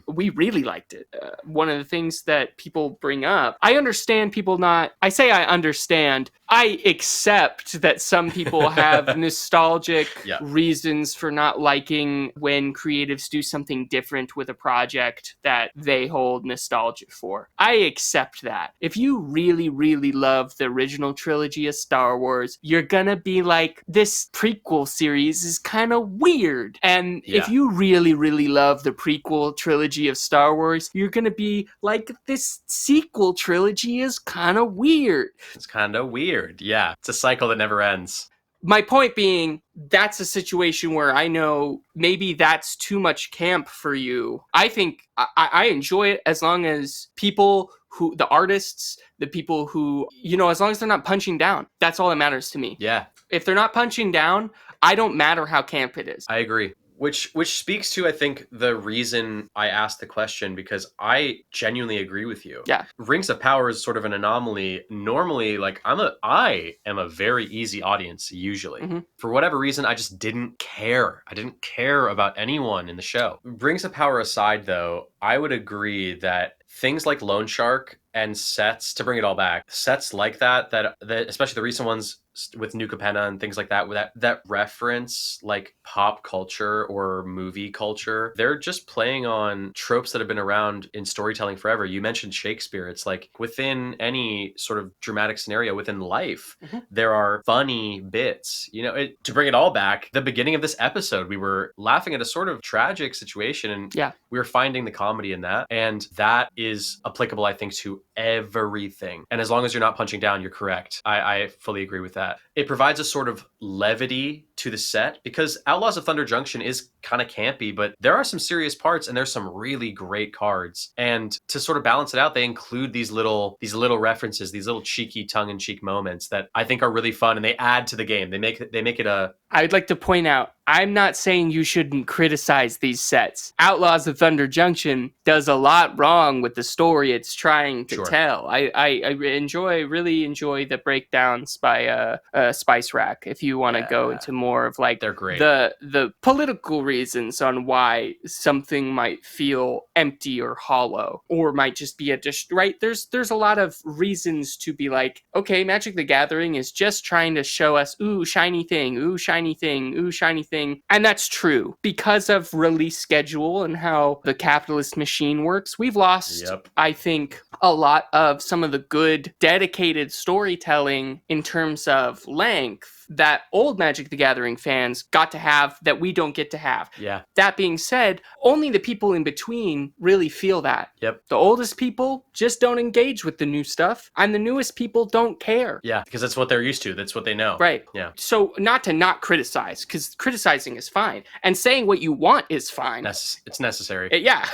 We really liked it. One of the things that people bring up, I understand people not. I say I understand. I accept that some people have nostalgic reasons for not liking when creatives do something different with a project that they hold nostalgia for. I accept that. If you really, really love the original trilogy of Star Wars, you're gonna be like, this prequel series is kind of weird. And if you really, really love the prequel trilogy of Star Wars, you're gonna be like, this sequel trilogy is kind of weird. It's kind of weird. Yeah. It's a cycle that never ends. My point being, that's a situation where I know maybe that's too much camp for you. I think I enjoy it as long as people who, the artists, the people who, you know, as long as they're not punching down. That's all that matters to me. Yeah. If they're not punching down, I don't matter how camp it is. I agree. Which speaks to, I think, the reason I asked the question, because I genuinely agree with you. Yeah. Rings of Power is sort of an anomaly. Normally, like, I am a very easy audience, usually. For whatever reason, I just didn't care. I didn't care about anyone in the show. Rings of Power aside, though, I would agree that things like Loan Shark and sets, to bring it all back, sets like that especially the recent ones with New Capenna and things like that reference like pop culture or movie culture, they're just playing on tropes that have been around in storytelling forever. You mentioned Shakespeare. It's like within any sort of dramatic scenario within life, there are funny bits. You know, to bring it all back, the beginning of this episode, we were laughing at a sort of tragic situation, and we were finding the comedy in that, and that is applicable, I think, to everything. And as long as you're not punching down, you're correct. I fully agree with that. It provides a sort of levity to the set, because Outlaws of Thunder Junction is kind of campy, but there are some serious parts and there's some really great cards. And to sort of balance it out, they include these little references, these little cheeky tongue-in-cheek moments that I think are really fun, and they add to the game. They make it a... I'd like to point out, I'm not saying you shouldn't criticize these sets. Outlaws of Thunder Junction does a lot wrong with the story it's trying to tell. I really enjoy the breakdowns by Spice Rack, if you want to go into more of like they're great. the political reasons on why something might feel empty or hollow, or might just be right. There's a lot of reasons to be like, okay, Magic the Gathering is just trying to show us, ooh, shiny thing, ooh, shiny thing, ooh, shiny thing. And that's true. Because of release schedule and how the capitalist machine works, we've lost, I think, a lot of some of the good dedicated storytelling in terms of length that old Magic the Gathering fans got to have that we don't get to have. Yeah. That being said, only the people in between really feel that. Yep. The oldest people just don't engage with the new stuff, and the newest people don't care. Yeah, because that's what they're used to. That's what they know. Right. Yeah. So not to not criticize, because criticizing is fine, and saying what you want is fine. It's necessary. Yeah.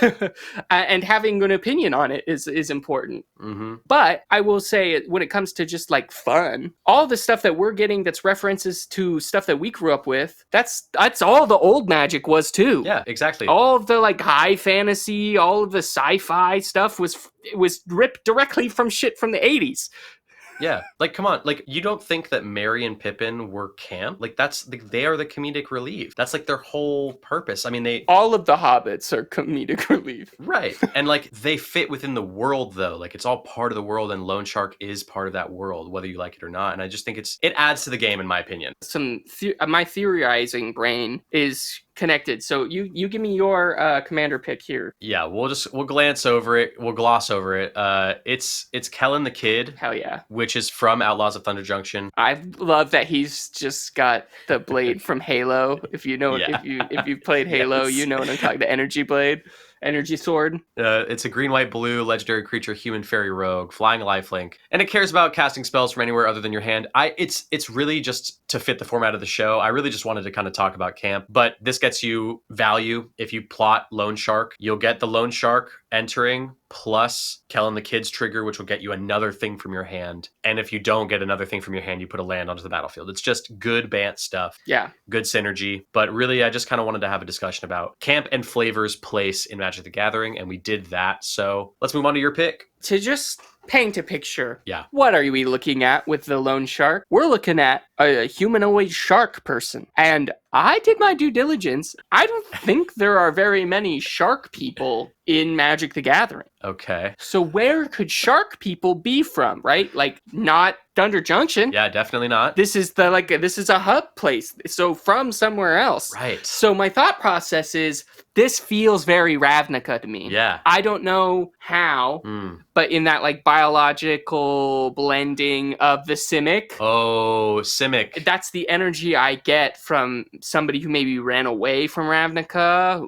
And having an opinion on it is important. Mm-hmm. But I will say, when it comes to just like fun, all the stuff that we're getting that's references to stuff that we grew up with, that's all the old Magic was too. Yeah, exactly. All of the like high fantasy, all of the sci-fi stuff was ripped directly from shit from the 80s. Yeah, like come on, like you don't think that Merry and Pippin were camp? Like they are the comedic relief. That's like their whole purpose. I mean, All of the hobbits are comedic relief. right, and like they fit within the world though. Like it's all part of the world, and Loan Shark is part of that world, whether you like it or not. And I just think it adds to the game, in my opinion. My theorizing brain is connected. So you give me your commander pick here. Yeah, we'll glance over it. We'll gloss over it. It's Kellen the Kid. Hell yeah. Which is from Outlaws of Thunder Junction. I love that he's just got the blade from Halo. If you know, Yeah. if you've played Halo, Yes. you know what I'm talking. The energy blade, energy sword. It's a green, white, blue legendary creature, human fairy rogue, flying lifelink, and it cares about casting spells from anywhere other than your hand. It's really just to fit the format of the show. I really just wanted to kind of talk about camp, but this gets you value if you plot Loan Shark. You'll get the Loan Shark entering plus Kellen the Kid's trigger, which will get you another thing from your hand. And if you don't get another thing from your hand, you put a land onto the battlefield. It's just good Bant stuff. Yeah. Good synergy. But really, I just kind of wanted to have a discussion about camp and Flavor's place in Magic the Gathering, and we did that. So let's move on to your pick. To just paint a picture. Yeah. What are we looking at with the Loan Shark? We're looking at a humanoid shark person. And I did my due diligence. I don't think there are very many shark people in Magic the Gathering. Okay. So where could shark people be from, right? Like not Thunder Junction. Yeah, definitely not. This is a hub place. So from somewhere else. Right. So my thought process is this feels very Ravnica to me. Yeah. I don't know how, but in that like biological blending of the Simic. Oh, Simic. That's the energy I get from somebody who maybe ran away from Ravnica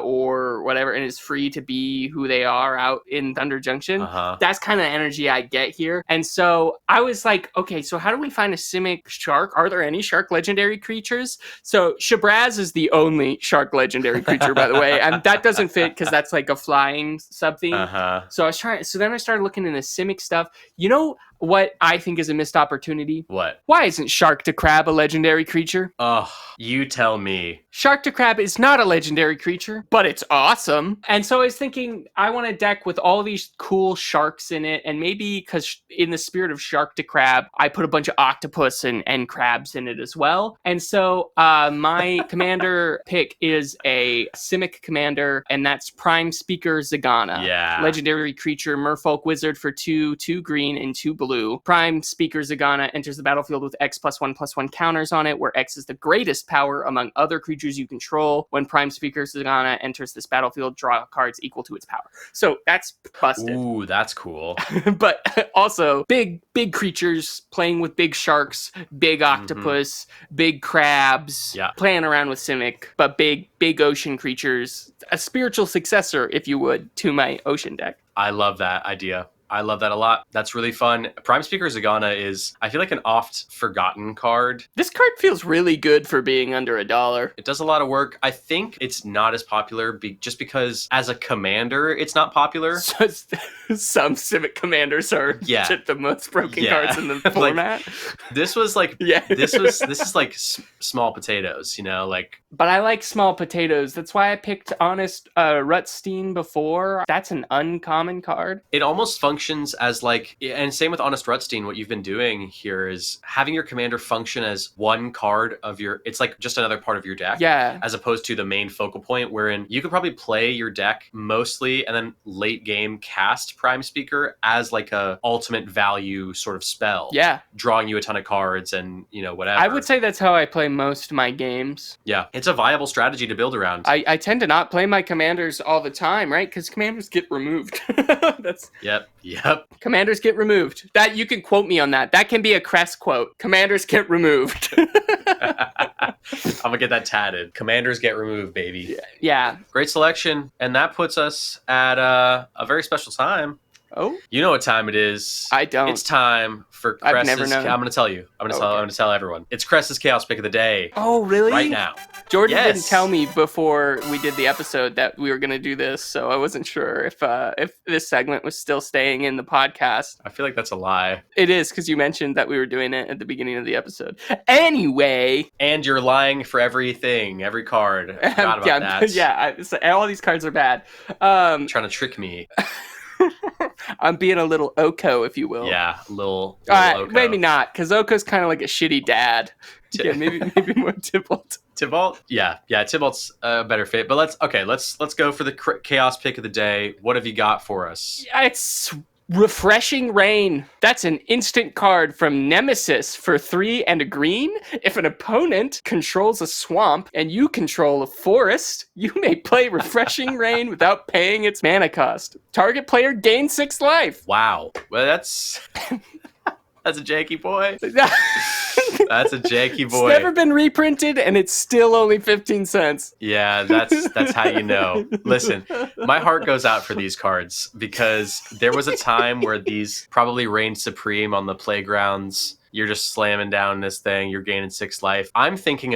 or whatever and is free to be who they are out in Thunder Junction. Uh-huh. That's kind of energy I get here. And so I was like, okay, so how do we find a Simic shark? Are there any shark legendary creatures? So Shabraz is the only shark legendary creature, by the way. And that doesn't fit because that's like a flying something. Uh-huh. So then I started looking into Simic stuff. You know what I think is a missed opportunity? What? Why isn't Shark to Crab a legendary creature? Oh, you tell me. Shark to Crab is not a legendary creature, but it's awesome. And so I was thinking, I want a deck with all these cool sharks in it, and maybe because in the spirit of Shark to Crab, I put a bunch of octopus and crabs in it as well. And so my commander pick is a Simic commander, and that's Prime Speaker Zagana. Yeah. Legendary creature, Merfolk Wizard for 2 green, and 2 blue. Prime Speaker Zagana enters the battlefield with X +1/+1 counters on it, where X is the greatest power among other creatures you control. When Prime Speaker Zagana enters this battlefield, draw cards equal to its power. So that's busted. Ooh, that's cool. But also, big creatures playing with big sharks, big octopus, big crabs, playing around with Simic, but big ocean creatures. A spiritual successor, if you would, to my ocean deck. I love that idea. I love that a lot. That's really fun. Prime Speaker Zagana is, I feel like, an oft forgotten card. This card feels really good for being under $1. It does a lot of work. I think it's not as popular just because as a commander, it's not popular. So some Civic commanders are the most broken cards in the format. This was like, this is like small potatoes, you know, like. But I like small potatoes. That's why I picked Honest Rutstein before. That's an uncommon card. It almost functions as like, and same with Honest Rutstein, what you've been doing here is having your commander function as one card of your, it's like just another part of your deck. Yeah. As opposed to the main focal point, wherein you could probably play your deck mostly and then late game cast Prime Speaker as like a ultimate value sort of spell. Yeah. Drawing you a ton of cards and, you know, whatever. I would say that's how I play most of my games. Yeah. It's a viable strategy to build around. I tend to not play my commanders all the time, right? Because commanders get removed. Yep. Commanders get removed. That you can quote me on that. That can be a Crest quote. Commanders get removed. I'm gonna get that tatted. Commanders get removed, baby. Yeah. Great selection. And that puts us at a very special time. Oh? You know what time it is. I don't. It's time for Cress's... I've never known. I'm going to tell you. I'm going to tell everyone. It's Cress's Chaos Pick of the Day. Oh, really? Right now. Jordan didn't tell me before we did the episode that we were going to do this, so I wasn't sure if this segment was still staying in the podcast. I feel like that's a lie. It is, because you mentioned that we were doing it at the beginning of the episode. Anyway. And you're lying for everything, every card. I forgot about that. Yeah, all these cards are bad. Trying to trick me. I'm being a little Oko, if you will. Yeah, little Oko. Maybe not, because Oko's kind of like a shitty dad. Yeah, maybe more Tybalt. Tybalt? Yeah, Tybalt's a better fit. But let's go for the chaos pick of the day. What have you got for us? Yeah, it's Refreshing Rain. That's an instant card from Nemesis for 3 and a green. If an opponent controls a swamp and you control a forest, you may play Refreshing Rain without paying its mana cost. Target player gains 6 life. Wow. Well, that's a janky boy. That's a janky boy. It's never been reprinted, and it's still only 15 cents. Yeah, that's how you know. Listen, my heart goes out for these cards because there was a time where these probably reigned supreme on the playgrounds. You're just slamming down this thing. You're gaining 6 life. I'm thinking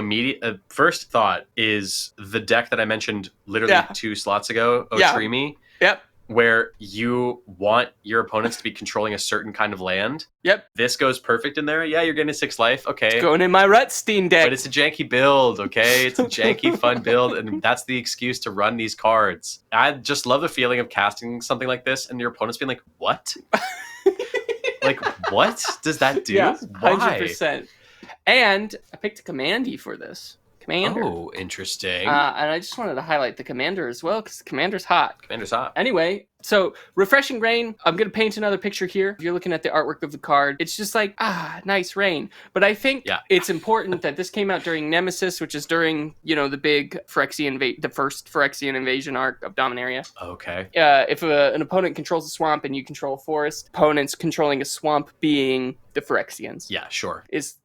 first thought is the deck that I mentioned literally 2 slots ago, Otrimi. Yep. Where you want your opponents to be controlling a certain kind of land. Yep. This goes perfect in there. Yeah, you're getting 6 life. Okay. It's going in my Rutstein deck. But it's a janky build, okay? It's a janky, fun build, and that's the excuse to run these cards. I just love the feeling of casting something like this and your opponent's being like, what? Like, what does that do? Yeah, Why? 100%. And I picked a Commandy for this. Commander. Oh, interesting. And I just wanted to highlight the Commander as well, because the Commander's hot. Commander's hot. Anyway, so Refreshing Rain, I'm going to paint another picture here. If you're looking at the artwork of the card, it's just like, nice rain. But I think it's important that this came out during Nemesis, which is during, the big the first Phyrexian invasion arc of Dominaria. Okay. If an opponent controls a swamp and you control a forest, opponents controlling a swamp being the Phyrexians. Yeah, sure. Is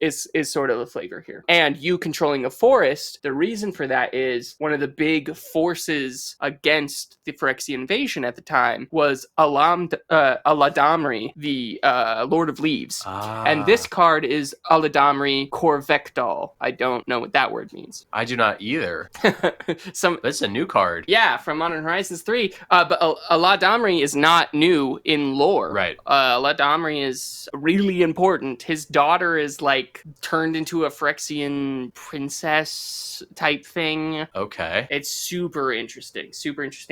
sort of the flavor here. And you controlling a forest, the reason for that is one of the big forces against the Phyrexian invasion at the time was Aladamri, the Lord of Leaves. And this card is Aladamri Corvectol. I don't know what that word means. I do not either. That's a new card. Yeah, from Modern Horizons 3. But Aladamri is not new in lore. Right. Aladamri is really important. His daughter is like turned into a Phyrexian princess type thing. Okay. It's super interesting.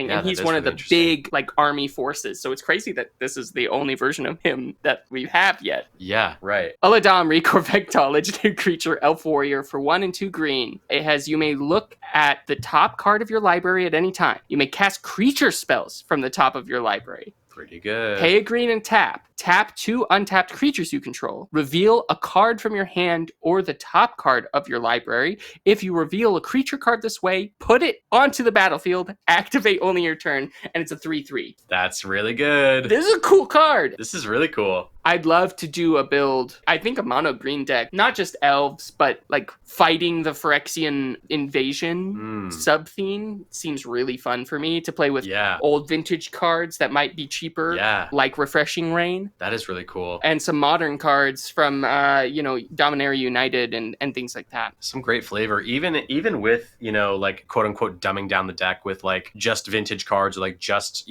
Yeah, and he's one of the big like army forces. So it's crazy that this is the only version of him that we have yet. Yeah, right. Aladamri Corvectol, legendary creature, elf warrior for 1 and 2 green. It has, you may look at the top card of your library at any time. You may cast creature spells from the top of your library. Pretty good. Pay a green and tap. Tap 2 untapped creatures you control. Reveal a card from your hand or the top card of your library. If you reveal a creature card this way, put it onto the battlefield. Activate only your turn, and it's a 3/3. That's really good. This is a cool card. This is really cool. I'd love to do a build, I think a mono green deck, not just elves, but like fighting the Phyrexian invasion sub-theme seems really fun for me to play with old vintage cards that might be cheaper, like Refreshing Rain. That is really cool. And some modern cards from, Dominaria United and things like that. Some great flavor, even with, like quote unquote dumbing down the deck with like just vintage cards or like just,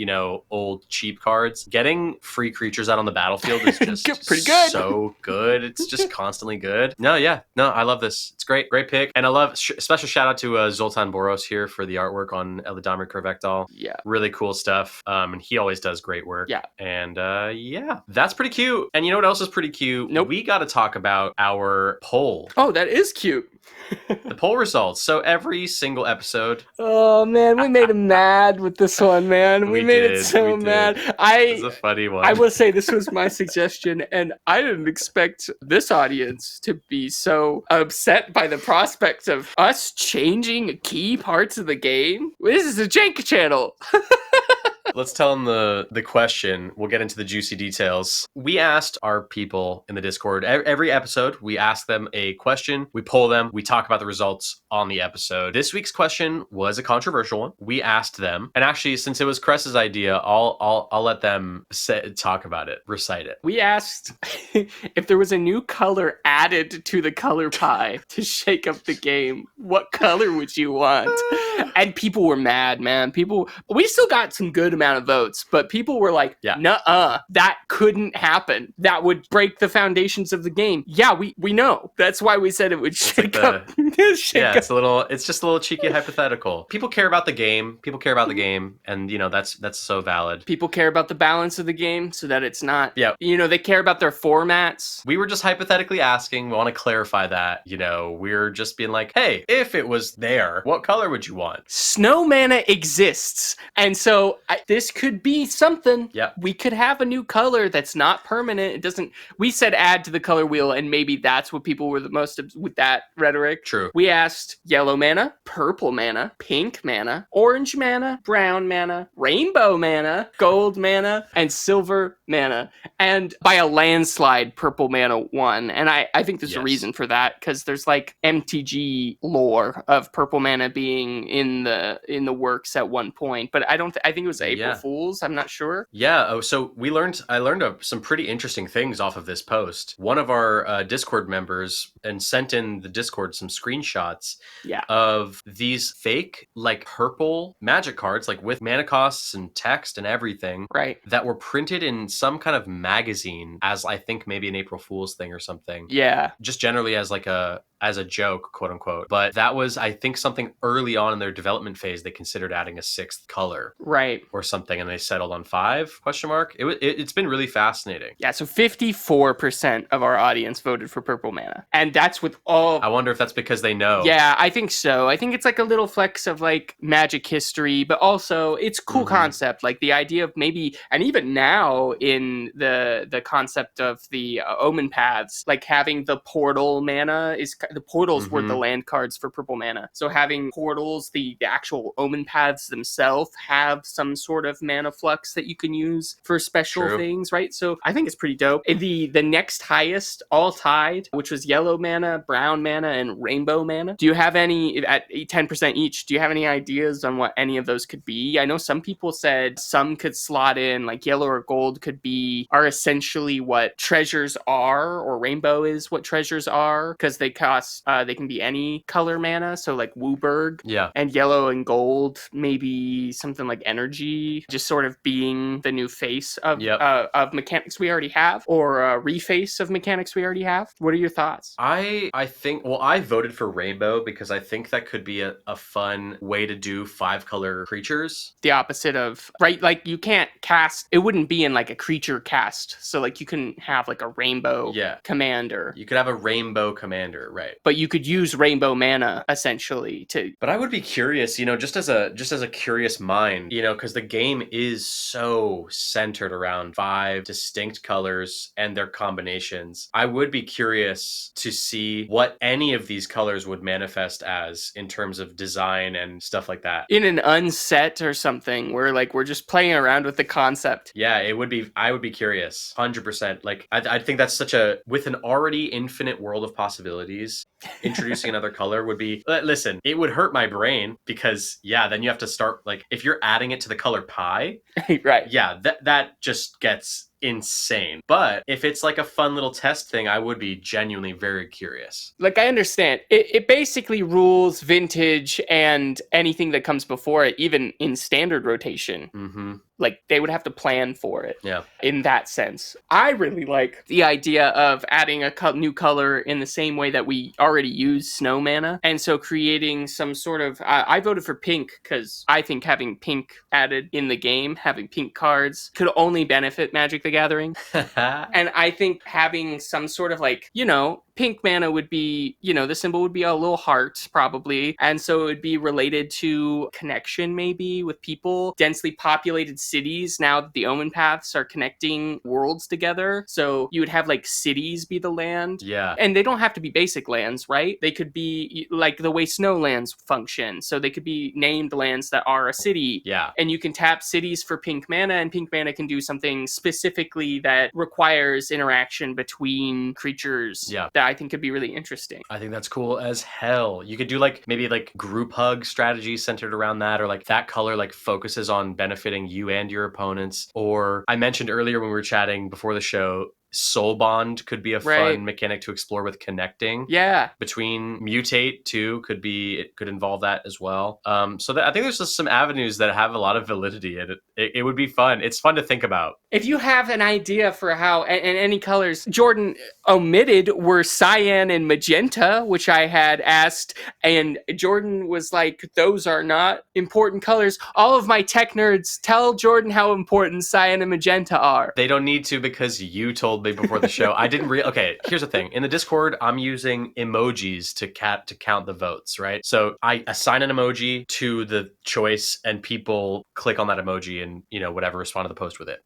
old cheap cards. Getting free creatures out on the battlefield is just pretty good. So good. It's just constantly good. No, I love this. It's great pick. And I love special shout out to Zoltan Boros here for the artwork on Aladamri Corvectol. Yeah, really cool stuff. And he always does great work. Yeah. And that's pretty cute. And you know what else is pretty cute? Nope. We got to talk about our poll. Oh, that is cute. The poll results. So every single episode. Oh man, we made him mad with this one, man. We made it so mad. It's a funny one. I will say this was my suggestion, and I didn't expect this audience to be so upset by the prospect of us changing key parts of the game. This is a Jank channel. Let's tell them the question. We'll get into the juicy details. We asked our people in the Discord, every episode, we ask them a question, we poll them, we talk about the results on the episode. This week's question was a controversial one. We asked them, and actually, since it was Cress's idea, I'll let them talk about it, recite it. We asked if there was a new color added to the color pie to shake up the game, what color would you want? And people were mad, man. We still got some good amount amount of votes, but people were like, nuh-uh, that couldn't happen. That would break the foundations of the game. Yeah, we know. That's why we said it would shake up. It's just a little cheeky hypothetical. People care about the game. And that's so valid. People care about the balance of the game so that it's not, they care about their formats. We were just hypothetically asking. We want to clarify that, we're just being like, hey, if it was there, what color would you want? Snow mana exists. And so this could be something. Yeah. We could have a new color that's not permanent. It doesn't, we said add to the color wheel, and maybe that's what people were the most with that rhetoric. True. We asked yellow mana, purple mana, pink mana, orange mana, brown mana, rainbow mana, gold mana, and silver mana. And by a landslide, purple mana won. And I think there's a reason for that, because there's like MTG lore of purple mana being in the works at one point. But I think it was April Fool's. I'm not sure. Yeah. Oh, so I learned some pretty interesting things off of this post. One of our Discord members and sent in the Discord some screenshots of these fake like purple magic cards, like with mana costs and text and everything, right, that were printed in some kind of magazine as I think maybe an April Fool's thing or something. Yeah. Just generally as like as a joke, quote unquote. But that was, I think, something early on in their development phase. They considered adding a sixth color, right, or something, and they settled on 5? It's been really fascinating. Yeah. So 54% of our audience voted for purple mana, and that's with all. I wonder if that's because they know. Yeah, I think so. I think it's like a little flex of like Magic history, but also it's a cool concept. Like the idea of maybe, and even now in the concept of the Omen paths, like having the portal mana is. The portals were the land cards for purple mana. So having portals, the actual Omen paths themselves have some sort of mana flux that you can use for special things, right? So I think it's pretty dope. The next highest, all tied, which was yellow mana, brown mana, and rainbow mana. Do you have any, at 10% each, do you have any ideas on what any of those could be? I know some people said some could slot in, like yellow or gold are essentially what treasures are, or rainbow is what treasures are, because they they can be any color mana, so like Wooburg, and yellow and gold, maybe something like energy, just sort of being the new face of mechanics we already have, or a reface of mechanics we already have. What are your thoughts? I think, I voted for rainbow because I think that could be a fun way to do 5-color creatures. The opposite of, right, like you can't cast, it wouldn't be in like a creature cast, so like you couldn't have like a rainbow commander. You could have a rainbow commander, right? But you could use rainbow mana essentially to. But I would be curious, just as a curious mind, because the game is so centered around 5 distinct colors and their combinations. I would be curious to see what any of these colors would manifest as in terms of design and stuff like that. In an unset or something, where like we're just playing around with the concept. Yeah, I would be curious. 100%. Like I think that's with an already infinite world of possibilities. Introducing another color would be, listen, it would hurt my brain because then you have to start, like, if you're adding it to the color pie, right? Yeah, that just gets insane. But if it's like a fun little test thing, I would be genuinely very curious. Like, I understand it basically rules vintage and anything that comes before it, even in standard rotation. Like, they would have to plan for it. Yeah. In that sense. I really like the idea of adding a new color in the same way that we already use snow mana. And so creating some sort of... I voted for pink because I think having pink added in the game, having pink cards, could only benefit Magic the Gathering. And I think having some sort of like, pink mana would be, the symbol would be a little heart, probably. And so it would be related to connection, maybe, with people. Densely populated cities, now that the Omen Paths are connecting worlds together. So you would have, like, cities be the land. Yeah. And they don't have to be basic lands, right? They could be, like, the way snow lands function. So they could be named lands that are a city. Yeah. And you can tap cities for pink mana, and pink mana can do something specifically that requires interaction between creatures. Yeah. That I think could be really interesting. I think that's cool as hell. You could do maybe group hug strategies centered around that, or that color focuses on benefiting you and your opponents. Or I mentioned earlier when we were chatting before the show, Soul Bond could be a fun mechanic to explore with connecting. Yeah. Between Mutate too could involve that as well. I think there's just some avenues that have a lot of validity It would be fun. It's fun to think about. If you have an idea for how, and any colors Jordan omitted were cyan and magenta, which I had asked, and Jordan was like, those are not important colors. All of my tech nerds, tell Jordan how important cyan and magenta are. They don't need to because you told me before the show. I didn't okay, here's the thing. In the Discord, I'm using emojis to count the votes, right? So I assign an emoji to the choice and people click on that emoji and, whatever, respond to the post with it.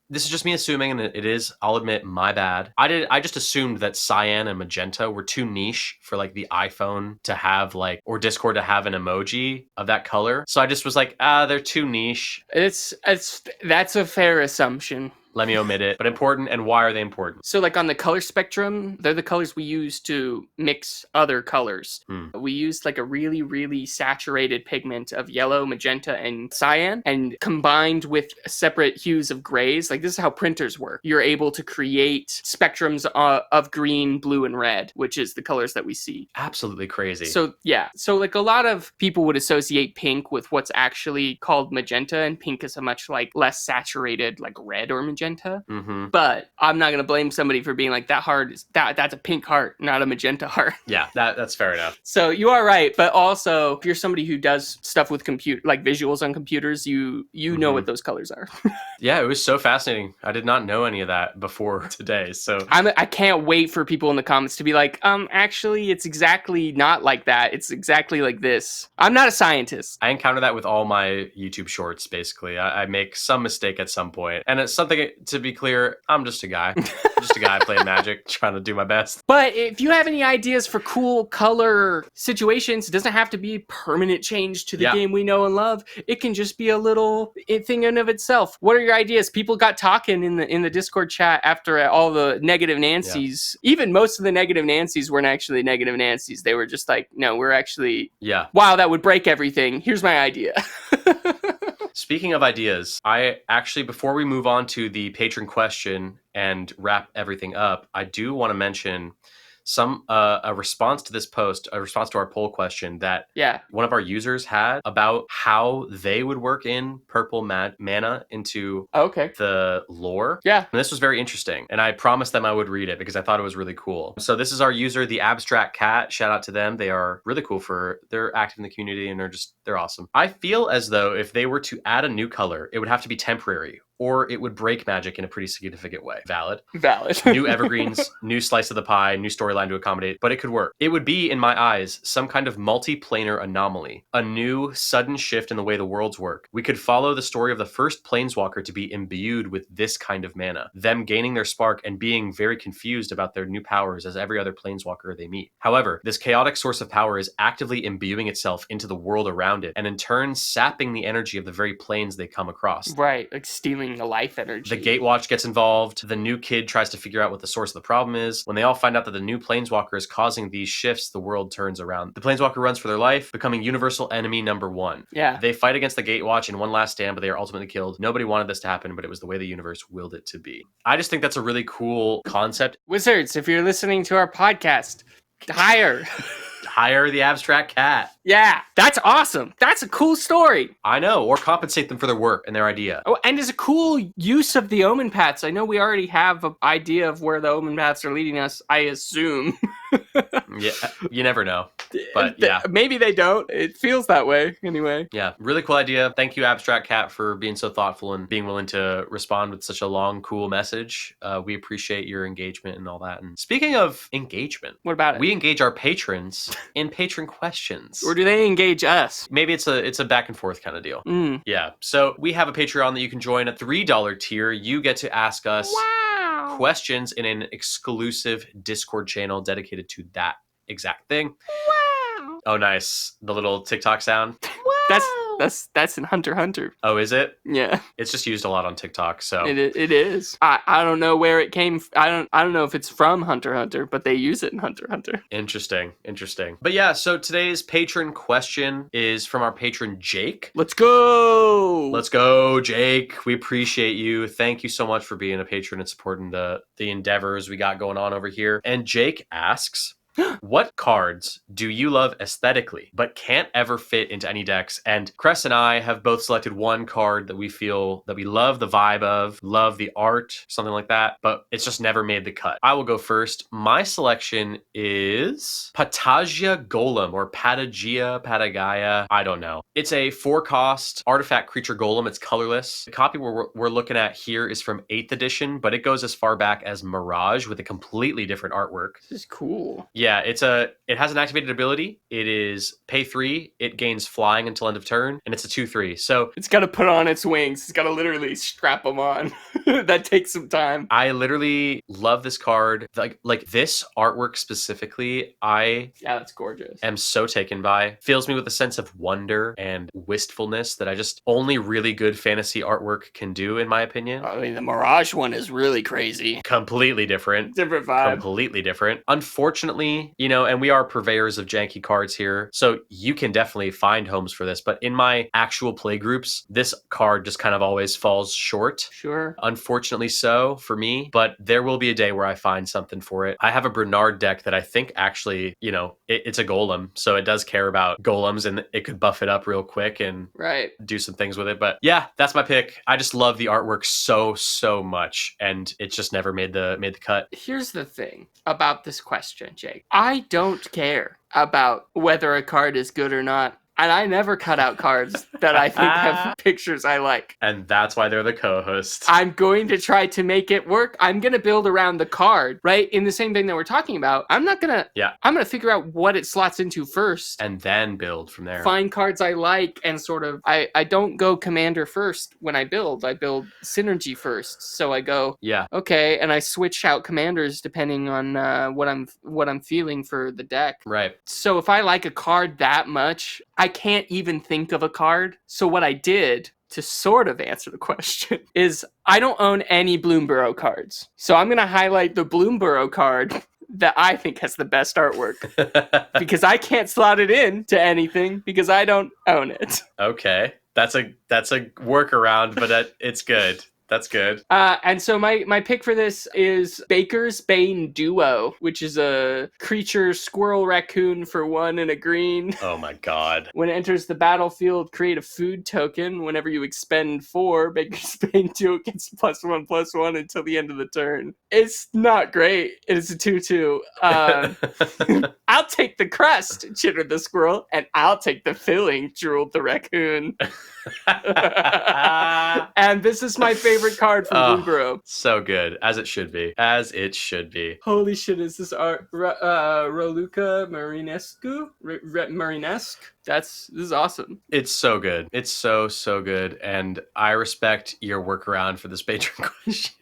This is just me assuming, and it is, I'll admit, my bad. I just assumed that cyan and magenta were too niche for like the iPhone to have or Discord to have an emoji of that color. So I just was like, they're too niche. That's a fair assumption. Let me omit it. But important, and why are they important? So on the color spectrum, they're the colors we use to mix other colors. We used a really, really saturated pigment of yellow, magenta, and cyan, and combined with separate hues of grays. This is how printers work. You're able to create spectrums of green, blue, and red, which is the colors that we see. Absolutely crazy. So yeah. So a lot of people would associate pink with what's actually called magenta, and pink is a much less saturated red or magenta. Mm-hmm. But I'm not gonna blame somebody for being that heart is that's a pink heart, not a magenta heart. Yeah, that's fair enough. So you are right, but also if you're somebody who does stuff with visuals on computers, you know what those colors are. Yeah, it was so fascinating. I did not know any of that before today. So I can't wait for people in the comments to be like, actually, it's exactly not like that. It's exactly like this. I'm not a scientist. I encounter that with all my YouTube shorts, basically. I make some mistake at some point. And it's something, to be clear, I'm just a guy. I'm just a guy playing Magic, trying to do my best. But if you have any ideas for cool color situations, it doesn't have to be permanent change to the game we know and love. It can just be a little thing in of itself. What are your ideas? People got talking in the Discord chat after all the negative Nancys. Yeah. Even most of the negative Nancys weren't actually negative Nancys. They were just no, we're actually, wow, that would break everything. Here's my idea. Speaking of ideas, I actually, before we move on to the patron question and wrap everything up, I do want to mention a response to this post, a response to our poll question that one of our users had about how they would work in purple mana into the lore. Yeah. And this was very interesting. And I promised them I would read it because I thought it was really cool. So this is our user, the Abstract Cat. Shout out to them. They are really cool they're active in the community and they're awesome. I feel as though if they were to add a new color, it would have to be temporary, or it would break Magic in a pretty significant way. Valid. New evergreens, new slice of the pie, new storyline to accommodate, but it could work. It would be, in my eyes, some kind of multiplanar anomaly, a new sudden shift in the way the worlds work. We could follow the story of the first Planeswalker to be imbued with this kind of mana, them gaining their spark and being very confused about their new powers as every other Planeswalker they meet. However, this chaotic source of power is actively imbuing itself into the world around it, and in turn sapping the energy of the very planes they come across. Right, stealing the life energy. The Gatewatch gets involved. The new kid tries to figure out what the source of the problem is. When they all find out that the new Planeswalker is causing these shifts, the world turns around. The Planeswalker runs for their life, becoming universal enemy number 1. Yeah. They fight against the Gatewatch in one last stand, but they are ultimately killed. Nobody wanted this to happen, but it was the way the universe willed it to be. I just think that's a really cool concept. Wizards, if you're listening to our podcast, hire the Abstract Cat. Yeah, that's awesome. That's a cool story. I know, or compensate them for their work and their idea. Oh, and it's a cool use of the Omen Paths. I know we already have an idea of where the Omen Paths are leading us, I assume. Yeah, you never know. But yeah. Maybe they don't. It feels that way anyway. Yeah, really cool idea. Thank you, Abstract Cat, for being so thoughtful and being willing to respond with such a long, cool message. We appreciate your engagement and all that. And speaking of engagement, what about it? We engage our patrons in patron questions. Or do they engage us? Maybe it's a back and forth kind of deal. Yeah. So we have a Patreon that you can join at $3 tier. You get to ask us questions in an exclusive Discord channel dedicated to that exact thing. Wow. Oh, nice. The little TikTok sound. Wow. That's in Hunter x Hunter. Oh, is it? Yeah. It's just used a lot on TikTok, so it is. I don't know where it came. I don't know if it's from Hunter x Hunter, but they use it in Hunter x Hunter. Interesting. But yeah, so today's patron question is from our patron Jake. Let's go, Jake. We appreciate you. Thank you so much for being a patron and supporting the endeavors we got going on over here. And Jake asks, What cards do you love aesthetically but can't ever fit into any decks? And Cress and I have both selected one card that we feel that we love the vibe of, love the art, something like that, but it's just never made the cut. I will go first. My selection is Patagia Golem or Patagia. I don't know. It's a 4-cost artifact creature golem. It's colorless. The copy we're looking at here is from 8th edition, but it goes as far back as Mirage with a completely different artwork. This is cool. Yeah, it has an activated ability. It is pay 3. It gains flying until end of turn, and it's a 2/3. So it's got to put on its wings. It's got to literally strap them on. That takes some time. I literally love this card. Like this artwork specifically, yeah, that's gorgeous. Am so taken by. Fills me with a sense of wonder and wistfulness that I just only really good fantasy artwork can do, in my opinion. I mean, the Mirage one is really crazy. Completely different. Different vibe. Completely different. Unfortunately, and we are purveyors of janky cards here, so you can definitely find homes for this, but in my actual play groups, this card just kind of always falls short. Sure. Unfortunately so for me, but there will be a day where I find something for it. I have a Bernard deck that I think actually, it's a golem, so it does care about golems and it could buff it up real quick and do some things with it. But yeah, that's my pick. I just love the artwork so much, and it's just never made the cut. Here's the thing about this question, Jake. I don't care about whether a card is good or not. And I never cut out cards that I think have pictures I like. And that's why they're the co-host. I'm going to try to make it work. I'm going to build around the card, right? In the same thing that we're talking about. I'm going to figure out what it slots into first. And then build from there. Find cards I like and sort of, I don't go commander first when I build. I build synergy first. So I go, okay, and I switch out commanders depending on what I'm feeling for the deck. Right. So if I like a card that much, I can't even think of a card. So what I did to sort of answer the question is I don't own any Bloomburrow cards. So I'm going to highlight the Bloomburrow card that I think has the best artwork because I can't slot it in to anything because I don't own it. Okay. That's a workaround, but it's good. That's good. And so my pick for this is Baker's Bane Duo, which is a creature squirrel raccoon for 1 and a green. Oh my god. When it enters the battlefield, create a food token. Whenever you expend 4, Baker's Bane Duo gets +1/+1 until the end of the turn. It's not great. It's a 2/2. I'll take the crust, chittered the squirrel, and I'll take the filling, drooled the raccoon. And this is my favorite card from Bloomburrow. So good, as it should be. As it should be. Holy shit, is this art Raluca Marinescu? Marinesque? This is awesome. It's so good. It's so good, and I respect your workaround for this patron question.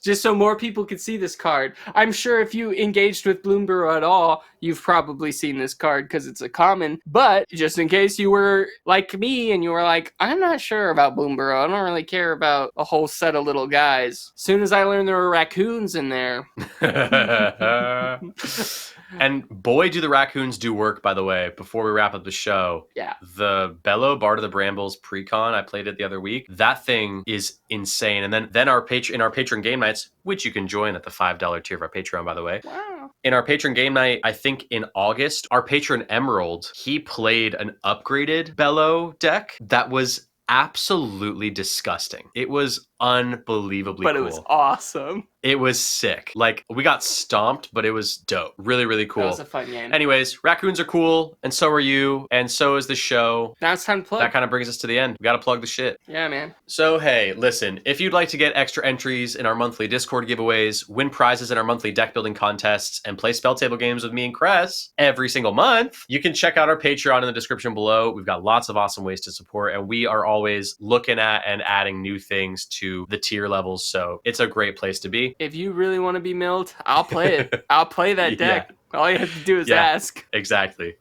Just so more people could see this card. I'm sure if you engaged with Bloomburrow at all, you've probably seen this card because it's a common. But just in case you were like me and you were like, I'm not sure about Bloomburrow. I don't really care about a whole set of little guys. As soon as I learned there were raccoons in there. And boy, do the raccoons do work, by the way, before we wrap up the show. Yeah. The Bellow Bard of the Brambles precon, I played it the other week. That thing is insane. And then in our patron game nights, which you can join at the $5 tier of our Patreon, by the way. Wow. In our patron game night, I think in August, our patron Emerald, he played an upgraded Bellow deck that was absolutely disgusting. It was unbelievably cool. But it was awesome. It was sick. Like, we got stomped, but it was dope. Really, really cool. That was a fun game. Anyways, raccoons are cool, and so are you, and so is the show. Now it's time to plug. That kind of brings us to the end. We got to plug the shit. Yeah, man. So, hey, listen, if you'd like to get extra entries in our monthly Discord giveaways, win prizes in our monthly deck building contests, and play spell table games with me and Cress every single month, you can check out our Patreon in the description below. We've got lots of awesome ways to support, and we are always looking at and adding new things to the tier levels, so it's a great place to be. If you really want to be milled, I'll play it. I'll play that deck. All you have to do is ask. Exactly.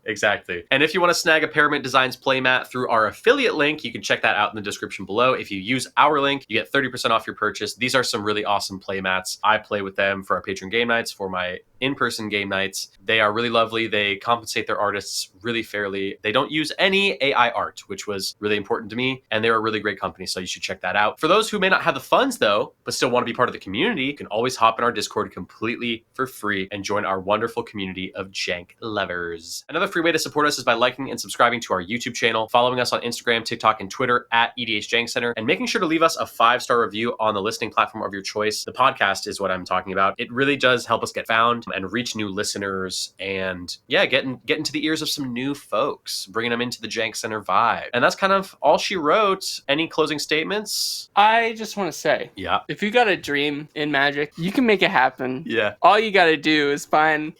And if you want to snag a Paramount Designs playmat through our affiliate link, you can check that out in the description below. If you use our link, you get 30% off your purchase. These are some really awesome playmats. I play with them for our patron game nights, for my in-person game nights. They are really lovely. They compensate their artists really fairly. They don't use any AI art, which was really important to me, and they're a really great company, so you should check that out. For those who may not have the funds, though, but still want to be part of the community, you can always hop in our Discord completely for free and join our wonderful community community of jank lovers. Another free way to support us is by liking and subscribing to our YouTube channel, following us on Instagram, TikTok, and Twitter at EDH Jank Center, and making sure to leave us a 5-star review on the listening platform of your choice. The podcast is what I'm talking about. It really does help us get found and reach new listeners, and yeah, get into the ears of some new folks, bringing them into the Jank Center vibe. And that's kind of all she wrote. Any closing statements? I just want to say, Yeah. if you got a dream in Magic, you can make it happen. Yeah. All you got to do is find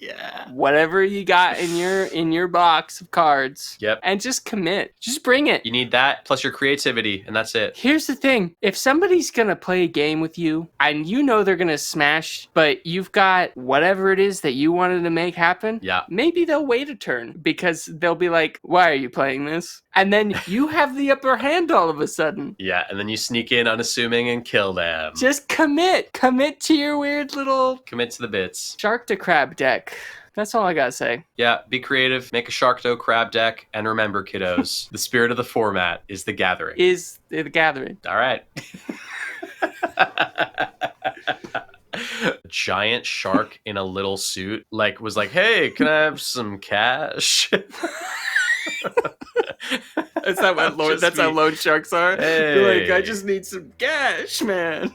whatever you got in your box of cards. Yep. And just commit. Just bring it. You need that plus your creativity, and that's it. Here's the thing. If somebody's going to play a game with you and you know they're going to smash, but you've got whatever it is that you wanted to make happen, maybe they'll wait a turn because they'll be like, why are you playing this? And then you have the upper hand all of a sudden. Yeah, and then you sneak in unassuming and kill them. Just commit. Commit to your weird little... Commit to the bits. Shark to Crab deck. That's all I gotta say. Yeah, be creative, make a Sharkdo crab deck, and remember, kiddos, the spirit of the format is the gathering. Is the gathering. All right. A giant shark in a little suit, was like, hey, can I have some cash? That's how loan sharks are. Hey. They're like, I just need some cash, man.